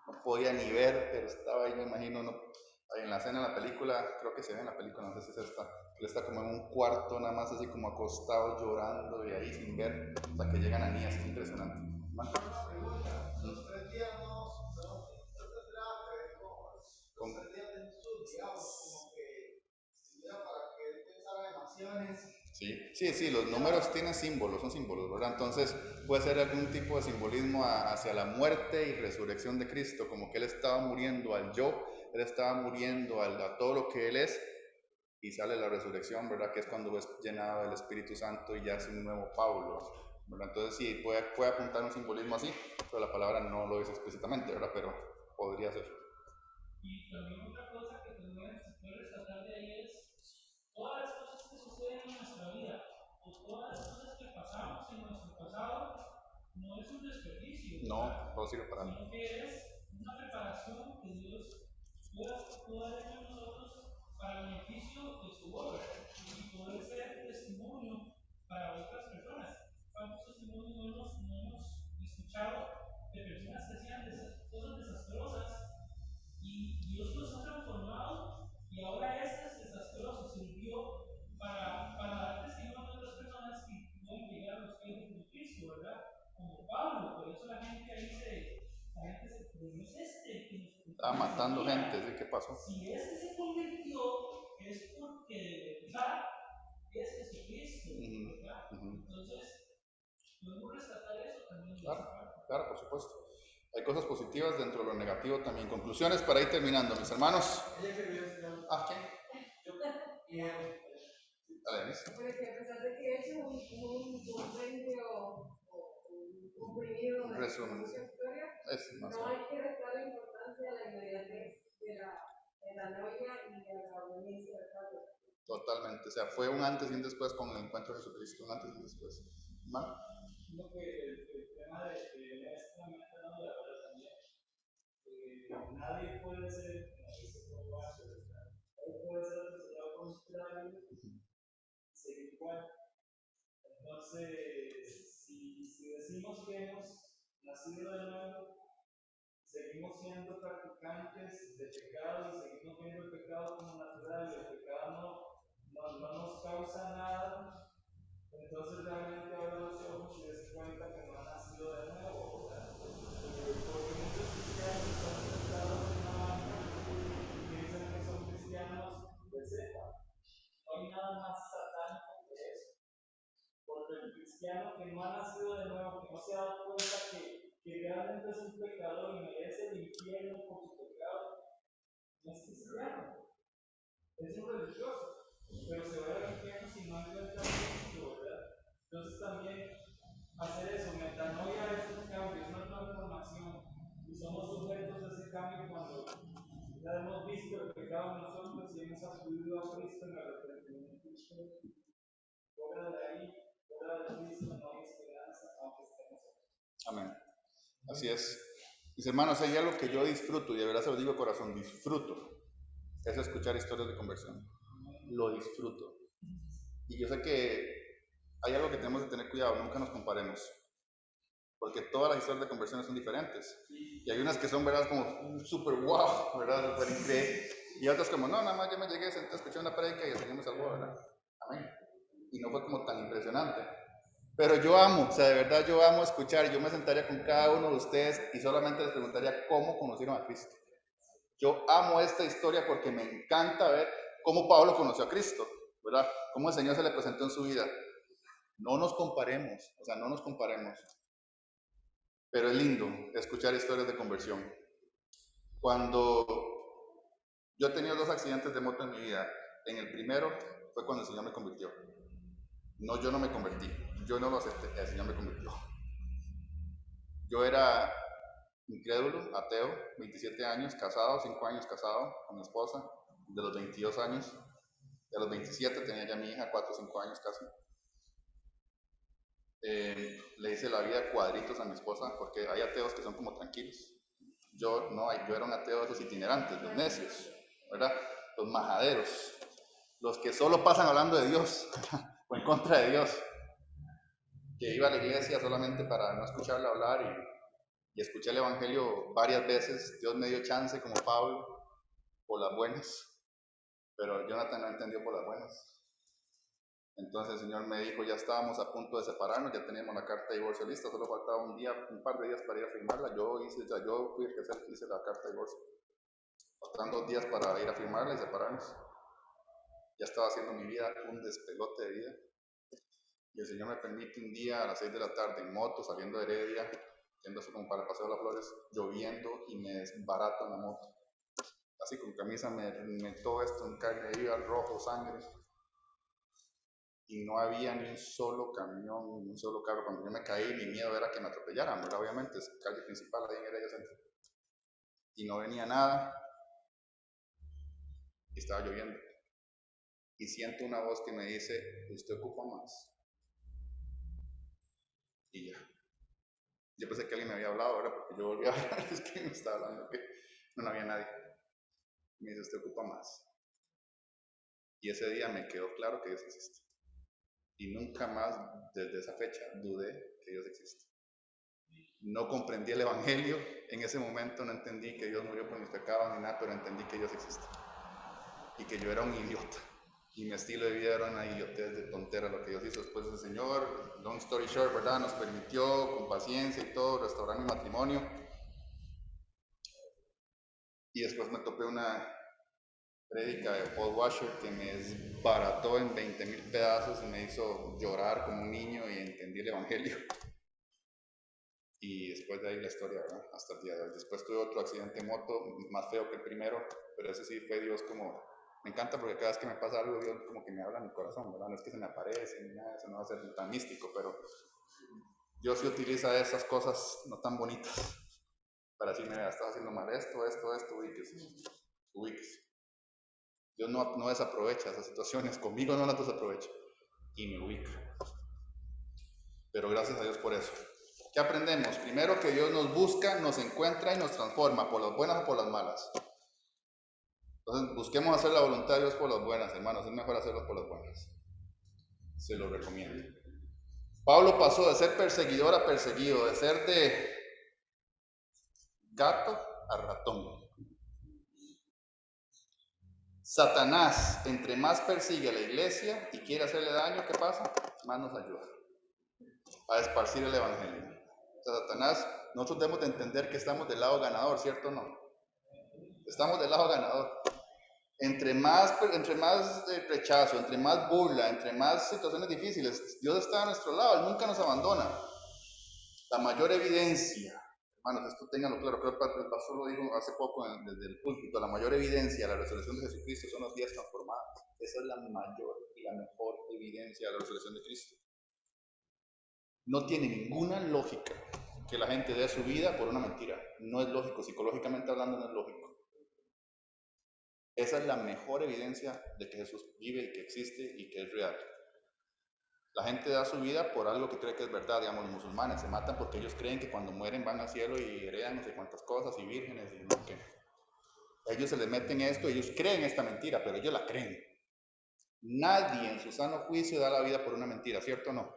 S1: No podía ni ver, pero estaba ahí, me imagino, en la escena de la película, creo que se ve en la película, no sé si es esta, él está como en un cuarto nada más así como acostado llorando y ahí sin ver, hasta que llegan a niñas, es impresionante.
S3: Una pregunta, los 3 días no con 3 días de Jesús, digamos, como que sirviera para que él pensara en acciones.
S1: Sí, los números tienen símbolos, son símbolos, ¿verdad? Entonces puede ser algún tipo de simbolismo hacia la muerte y resurrección de Cristo, como que Él estaba muriendo al yo, Él estaba muriendo a todo lo que Él es, y sale la resurrección, ¿verdad? Que es cuando es llenado del Espíritu Santo y ya es un nuevo Pablo, ¿verdad? Entonces sí, puede apuntar un simbolismo así, pero la palabra no lo dice explícitamente, ¿verdad? Pero podría ser.
S4: Y también otra cosa que se puede rescatar de ahí es todas las cosas que suceden en nuestra vida o todas las cosas que pasamos en nuestro pasado no es un desperdicio.
S1: No sirve para nada.
S4: Sino que es una preparación pueda hecho en nosotros para beneficio de su obra y poder ser testimonio para otras personas. ¿Cuántos testimonios no hemos escuchado de personas que hacían cosas desastrosas y Dios los ha transformado y ahora este desastroso sirvió para dar testimonio a otras personas que pueden llegar a los pies de Cristo, ¿verdad? Como Pablo, por eso la gente se, pero no es este que nos
S1: Estaba matando gente, ¿sí? ¿Qué pasó?
S4: Si este se convirtió, es porque de verdad es Jesucristo, ¿verdad? Entonces, podemos rescatar eso también.
S1: Claro, por supuesto. Hay cosas positivas dentro de lo negativo también. Conclusiones para ir terminando, mis hermanos. ¿Quién?
S5: Porque a pesar de que he hecho un compendio o un comprimido de mucha historia, no hay que restar la importancia de la inmediatez de la novia y de la obediencia de Pablo.
S1: Totalmente, o sea, fue un antes y un después con el encuentro de Jesucristo, un antes y un después. ¿Vale?
S3: Lo que el tema de esta meta no de ahora también, nadie puede ser, como dice Pablo antes, nadie puede ser asesorado por su trabajo y seguir igual. Entonces, si decimos que hemos nacido de nuevo, seguimos siendo practicantes de pecado y seguimos viendo el pecado como natural y el pecado no nos causa nada, entonces realmente abre los ojos y se cuenta que no ha nacido de nuevo, ¿verdad? Porque muchos cristianos están sentados en una banca y piensan que son cristianos de cepa. No hay nada más satánico que eso. Porque el cristiano que no ha nacido de nuevo, que no se ha dado cuenta que realmente es un pecador y merece el infierno por su pecado, no es cristiano. Es un religioso, pero se va al infierno si no encuentra Cristo, ¿verdad? Entonces también hacer eso, metanoia es un cambio, es una transformación. Y somos sujetos a ese cambio cuando ya hemos visto el pecado en nosotros y hemos acudido a Cristo en el arrepentimiento. Fuera de ahí, fuera de Cristo, no hay esperanza, aunque estemos aquí.
S1: Amén. Así es. Mis hermanos, hay algo que yo disfruto, y de verdad se lo digo de corazón, disfruto, es escuchar historias de conversión. Lo disfruto. Y yo sé que hay algo que tenemos que tener cuidado, nunca nos comparemos. Porque todas las historias de conversión son diferentes. Y hay unas que son, ¿verdad? Como súper wow, ¿verdad? Súper increíble. Y otras como, no, nada más yo me llegué, senté, escuché una predica y el Señor me salvó, ¿verdad? Amén. Y no fue como tan impresionante. Pero yo amo, o sea, de verdad yo amo escuchar. Yo me sentaría con cada uno de ustedes y solamente les preguntaría cómo conocieron a Cristo. Yo amo esta historia porque me encanta ver cómo Pablo conoció a Cristo, ¿verdad? Cómo el Señor se le presentó en su vida. No nos comparemos, o sea, no nos comparemos. Pero es lindo escuchar historias de conversión. Cuando yo he tenido 2 accidentes de moto en mi vida, en el primero fue cuando el Señor me convirtió. No, yo no me convertí, yo no lo acepté, el Señor me convirtió. Yo era incrédulo, ateo, 27 años, casado, 5 años casado con mi esposa, de los 22 años, de los 27 tenía ya mi hija, 4 o 5 años casi. Le hice la vida cuadritos a mi esposa porque hay ateos que son como tranquilos. Yo no, yo era un ateo de esos itinerantes, los necios, ¿verdad? Los majaderos, los que solo pasan hablando de Dios o en contra de Dios, que iba a la iglesia solamente para no escucharle hablar y escuché el evangelio varias veces. Dios me dio chance como Pablo por las buenas, pero Jonathan no entendió por las buenas. Entonces el Señor me dijo, ya estábamos a punto de separarnos, ya teníamos la carta de divorcio lista, solo faltaba un par de días para ir a firmarla. Yo fui el que hice la carta de divorcio. Faltaban 2 días para ir a firmarla y separarnos. Ya estaba haciendo mi vida un despelote de vida. Y el Señor me permite un día a las 6 de la tarde en moto, saliendo de Heredia, yendo como para el Paseo de las Flores, lloviendo y me desbarato en la moto. Así con camisa, todo esto en carne viva, rojo, sangre. Y no había ni un solo camión, ni un solo carro. Cuando yo me caí, mi miedo era que me atropellaran, ¿verdad? Obviamente, es calle principal ahí en Heredia Centro. Y no venía nada. Y estaba lloviendo. Y siento una voz que me dice, usted ocupa más. Y ya. Yo pensé que alguien me había hablado ahora porque yo volví a hablar, es que me estaba hablando que no había nadie. Y me dice, usted ocupa más. Y ese día me quedó claro que Dios existe. Y nunca más, desde esa fecha, dudé que Dios existe. No comprendí el Evangelio, en ese momento no entendí que Dios murió por mis pecados ni nada, pero entendí que Dios existe. Y que yo era un idiota. Y mi estilo de vida era una idiotez de tontera lo que Dios hizo. Después el Señor, long story short, ¿verdad? Nos permitió con paciencia y todo restaurar mi matrimonio. Y después me topé una prédica de Paul Washer que me desbarató en 20,000 pedazos y me hizo llorar como un niño y entendí el Evangelio. Y después de ahí la historia, ¿verdad? Hasta el día de hoy. Después tuve otro accidente en moto, más feo que el primero, pero ese sí fue Dios como... Me encanta porque cada vez que me pasa algo, Dios como que me habla en mi corazón, ¿verdad? No es que se me aparece ni nada, eso no va a ser tan místico, pero Dios sí utiliza esas cosas no tan bonitas para decirme, mira, estás haciendo mal esto, ubíquese. Dios no desaprovecha esas situaciones, conmigo no las desaprovecha y me ubica. Pero gracias a Dios por eso. ¿Qué aprendemos? Primero, que Dios nos busca, nos encuentra y nos transforma, por las buenas o por las malas. Entonces, busquemos hacer la voluntad de Dios por las buenas, hermanos. Es mejor hacerlo por las buenas. Se lo recomiendo. Pablo pasó de ser perseguidor a perseguido, de ser de gato a ratón. Satanás, entre más persigue a la iglesia y quiere hacerle daño, ¿qué pasa? Más nos ayuda a esparcir el evangelio. O sea, Satanás, nosotros debemos de entender que estamos del lado ganador, ¿cierto o no? Estamos del lado ganador. Entre más rechazo, entre más burla, entre más situaciones difíciles, Dios está a nuestro lado, Él nunca nos abandona. La mayor evidencia, hermanos, esto ténganlo claro, creo que el pastor lo dijo hace poco desde el púlpito, la mayor evidencia de la resurrección de Jesucristo son los días transformados. Esa es la mayor y la mejor evidencia de la resurrección de Cristo. No tiene ninguna lógica que la gente dé su vida por una mentira. No es lógico, psicológicamente hablando no es lógico. Esa es la mejor evidencia de que Jesús vive y que existe y que es real. La gente da su vida por algo que cree que es verdad, digamos, los musulmanes se matan porque ellos creen que cuando mueren van al cielo y heredan no sé cuántas cosas y vírgenes y no qué. Ellos se les meten esto, ellos creen esta mentira, pero ellos la creen. Nadie en su sano juicio da la vida por una mentira, ¿cierto o no?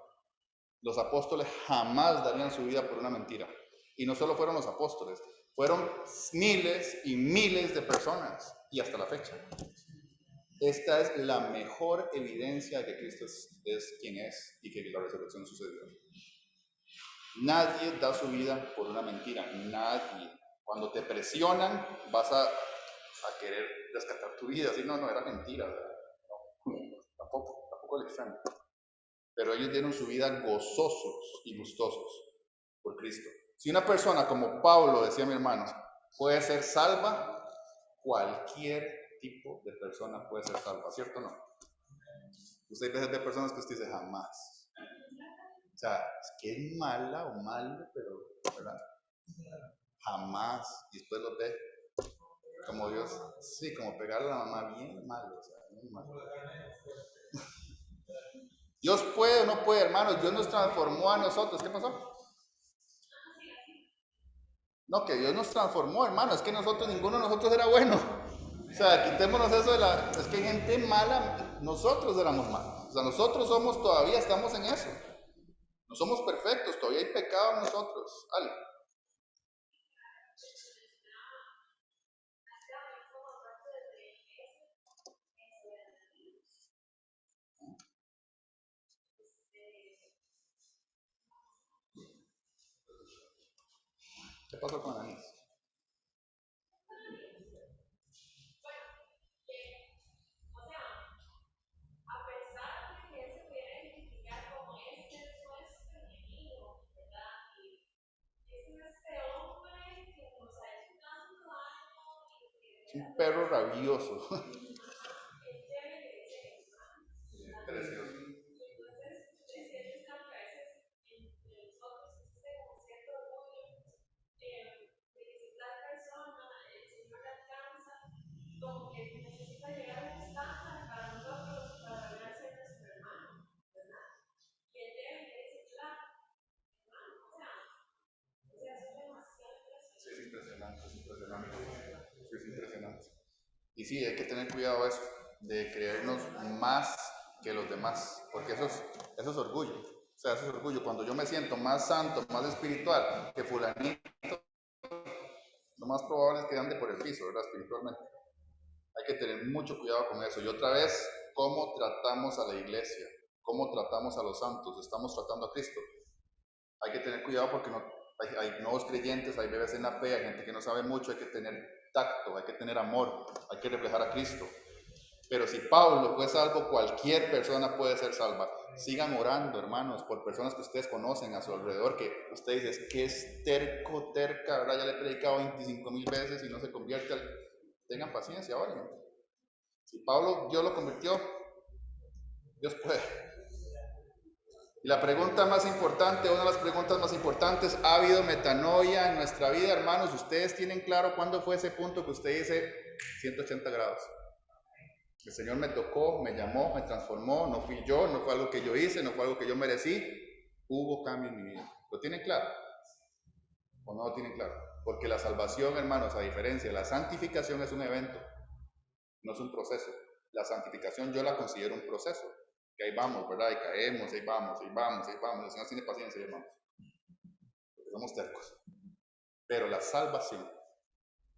S1: Los apóstoles jamás darían su vida por una mentira. Y no solo fueron los apóstoles, fueron miles y miles de personas y hasta la fecha. Esta es la mejor evidencia de que Cristo es quien es y que la resurrección sucedió. Nadie da su vida por una mentira, nadie. Cuando te presionan, vas a querer rescatar tu vida. Así, no, era mentira. No, tampoco el extremo. Pero ellos dieron su vida gozosos y gustosos por Cristo. Si una persona como Pablo, decía mi hermano, puede ser salva, cualquier tipo de persona puede ser salva, ¿cierto o no? Usted a veces ve personas que usted dice jamás. O sea, es que es mala o mal, pero, ¿verdad? Jamás. Y después lo ve como Dios, sí, como pegarle a la mamá bien malo, o sea, bien malo. Dios puede o no puede, hermanos. Dios nos transformó a nosotros. ¿Qué pasó? No, que Dios nos transformó, hermano. Es que ninguno de nosotros era bueno. O sea, quitémonos eso de es que hay gente mala, nosotros éramos malos. O sea, nosotros todavía estamos en eso. No somos perfectos, todavía hay pecado en nosotros. Ale. ¿Qué pasó con Ananías? Un perro rabioso. Precioso. Sí, es impresionante. Sí, es impresionante. Y sí, hay que tener cuidado eso, de creernos más que los demás, porque eso es orgullo. O sea, eso es orgullo. Cuando yo me siento más santo, más espiritual que fulanito, lo más probable es que ande por el piso, ¿verdad? Espiritualmente. Hay que tener mucho cuidado con eso. Y otra vez, ¿cómo tratamos a la iglesia? ¿Cómo tratamos a los santos? ¿Estamos tratando a Cristo? Hay que tener cuidado porque hay nuevos creyentes, hay bebés en la fe, hay gente que no sabe mucho, hay que tener tacto, hay que tener amor, hay que reflejar a Cristo. Pero si Pablo fue salvo, cualquier persona puede ser salva. Sigan orando, hermanos, por personas que ustedes conocen a su alrededor, que ustedes dicen que es terca, ¿verdad? Ya le he predicado 25,000 veces y no se convierte. Tengan paciencia, oren. Si Pablo, Dios lo convirtió, Dios puede. Y la pregunta más importante, una de las preguntas más importantes, ¿ha habido metanoia en nuestra vida, hermanos? ¿Ustedes tienen claro cuándo fue ese punto que usted dice 180 grados? El Señor me tocó, me llamó, me transformó, no fui yo, no fue algo que yo hice, no fue algo que yo merecí, hubo cambio en mi vida. ¿Lo tienen claro? ¿O no lo tienen claro? Porque la salvación, hermanos, a diferencia de la santificación, es un evento, no es un proceso. La santificación yo la considero un proceso. Que ahí vamos, ¿verdad? Y caemos, ahí vamos, ahí vamos, ahí vamos. El Señor tiene paciencia, hermanos. Porque somos tercos. Pero la salvación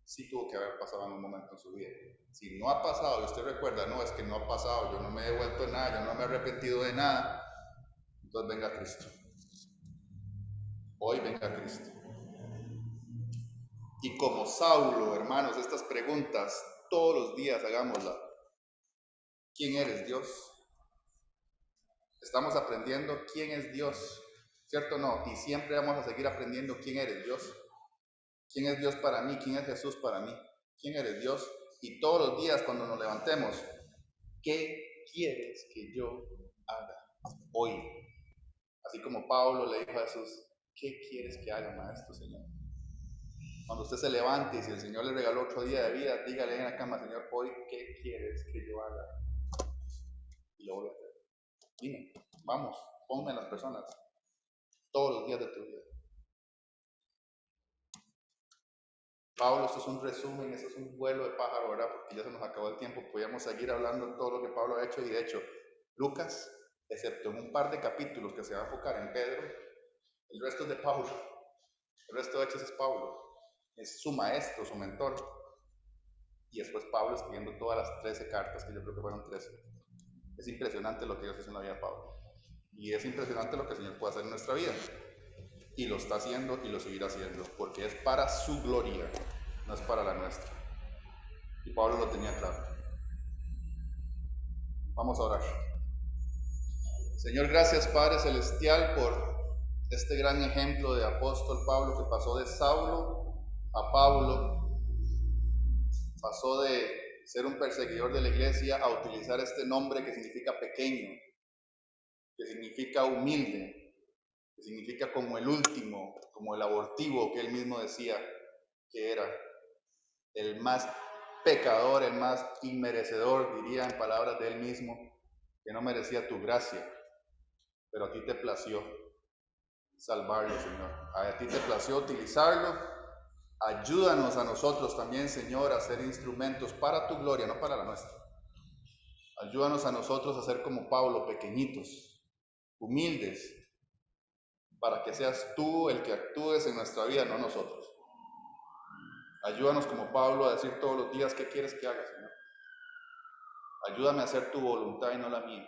S1: sí tuvo que haber pasado en un momento en su vida. Si no ha pasado, y usted recuerda, no, es que no ha pasado, yo no me he devuelto de nada, yo no me he arrepentido de nada, entonces venga Cristo. Hoy venga Cristo. Y como Saulo, hermanos, estas preguntas todos los días hagámoslas. ¿Quién eres, Dios? Estamos aprendiendo quién es Dios, ¿cierto o no? Y siempre vamos a seguir aprendiendo quién eres Dios. ¿Quién es Dios para mí? ¿Quién es Jesús para mí? ¿Quién eres Dios? Y todos los días cuando nos levantemos, ¿qué quieres que yo haga hoy? Así como Pablo le dijo a Jesús, ¿qué quieres que haga, maestro, Señor? Cuando usted se levante y si el Señor le regaló otro día de vida, dígale en la cama, Señor, hoy, ¿qué quieres que yo haga? Y lo voy a hacer. Dime, vamos, ponme en las personas todos los días de tu vida. Pablo, esto es un resumen, esto es un vuelo de pájaro, ¿verdad? Porque ya se nos acabó el tiempo, podíamos seguir hablando de todo lo que Pablo ha hecho y de hecho, Lucas, excepto en un par de capítulos que se va a enfocar en Pedro, el resto es de Pablo, el resto de Hechos es Pablo, es su maestro, su mentor, y después Pablo escribiendo todas las 13 cartas, que yo creo que fueron 13. Es impresionante lo que Dios hizo en la vida de Pablo, y es impresionante lo que el Señor puede hacer en nuestra vida, y lo está haciendo y lo seguirá haciendo, porque es para su gloria, no es para la nuestra. Y Pablo lo tenía claro. Vamos a orar. Señor, gracias Padre Celestial por este gran ejemplo de apóstol Pablo que pasó de Saulo a Pablo, pasó de ser un perseguidor de la iglesia a utilizar este nombre que significa pequeño, que significa humilde, que significa como el último, como el abortivo que él mismo decía que era, el más pecador, el más inmerecedor, diría en palabras de él mismo, que no merecía tu gracia, pero a ti te plació salvarlo, Señor. A ti te plació utilizarlo. Ayúdanos a nosotros también, Señor, a ser instrumentos para tu gloria, no para la nuestra. Ayúdanos a nosotros a ser como Pablo, pequeñitos, humildes, para que seas tú el que actúes en nuestra vida, no nosotros. Ayúdanos como Pablo a decir todos los días qué quieres que haga, Señor. Ayúdame a hacer tu voluntad y no la mía.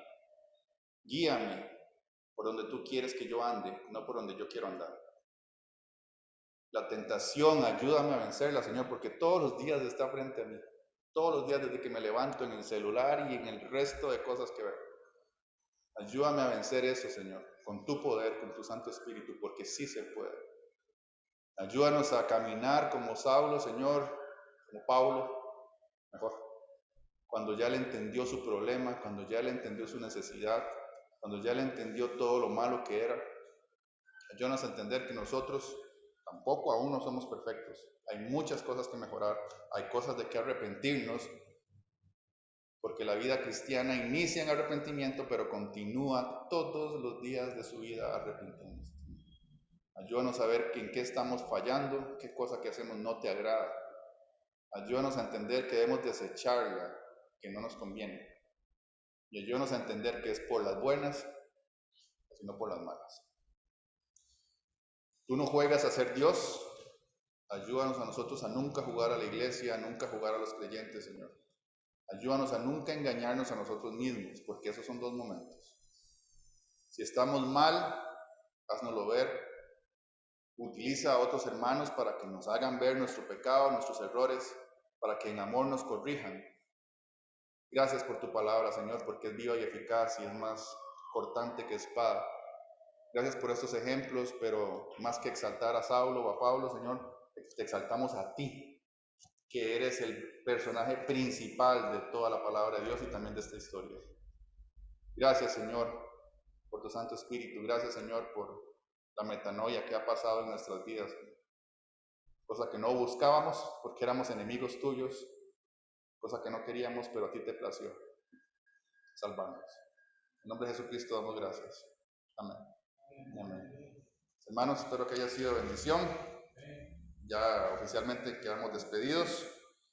S1: Guíame por donde tú quieres que yo ande, no por donde yo quiero andar. La tentación, ayúdame a vencerla, Señor, porque todos los días está frente a mí. Todos los días desde que me levanto en el celular y en el resto de cosas que veo. Ayúdame a vencer eso, Señor, con tu poder, con tu Santo Espíritu, porque sí se puede. Ayúdanos a caminar como Saulo, Señor, como Pablo, mejor. Cuando ya le entendió su problema, cuando ya le entendió su necesidad, cuando ya le entendió todo lo malo que era. Ayúdanos a entender que nosotros tampoco aún no somos perfectos. Hay muchas cosas que mejorar, hay cosas de que arrepentirnos, porque la vida cristiana inicia en arrepentimiento, pero continúa todos los días de su vida arrepintiéndose. Ayúdanos a ver en qué estamos fallando, qué cosa que hacemos no te agrada. Ayúdanos a entender que debemos desecharla, que no nos conviene. Y ayúdanos a entender que es por las buenas, sino por las malas. Tú no juegas a ser Dios. Ayúdanos a nosotros a nunca jugar a la iglesia, a nunca jugar a los creyentes, Señor. Ayúdanos a nunca engañarnos a nosotros mismos, porque esos son dos momentos. Si estamos mal, haznoslo ver. Utiliza a otros hermanos para que nos hagan ver nuestro pecado, nuestros errores, para que en amor nos corrijan. Gracias por tu palabra, Señor, porque es viva y eficaz y es más cortante que espada. Gracias por estos ejemplos, pero más que exaltar a Saulo o a Pablo, Señor, te exaltamos a ti, que eres el personaje principal de toda la palabra de Dios y también de esta historia. Gracias, Señor, por tu Santo Espíritu. Gracias, Señor, por la metanoia que ha pasado en nuestras vidas. Cosa que no buscábamos porque éramos enemigos tuyos, cosa que no queríamos, pero a ti te plació salvarnos. En nombre de Jesucristo damos gracias. Amén. Amén. Hermanos, espero que haya sido bendición. Ya oficialmente quedamos despedidos.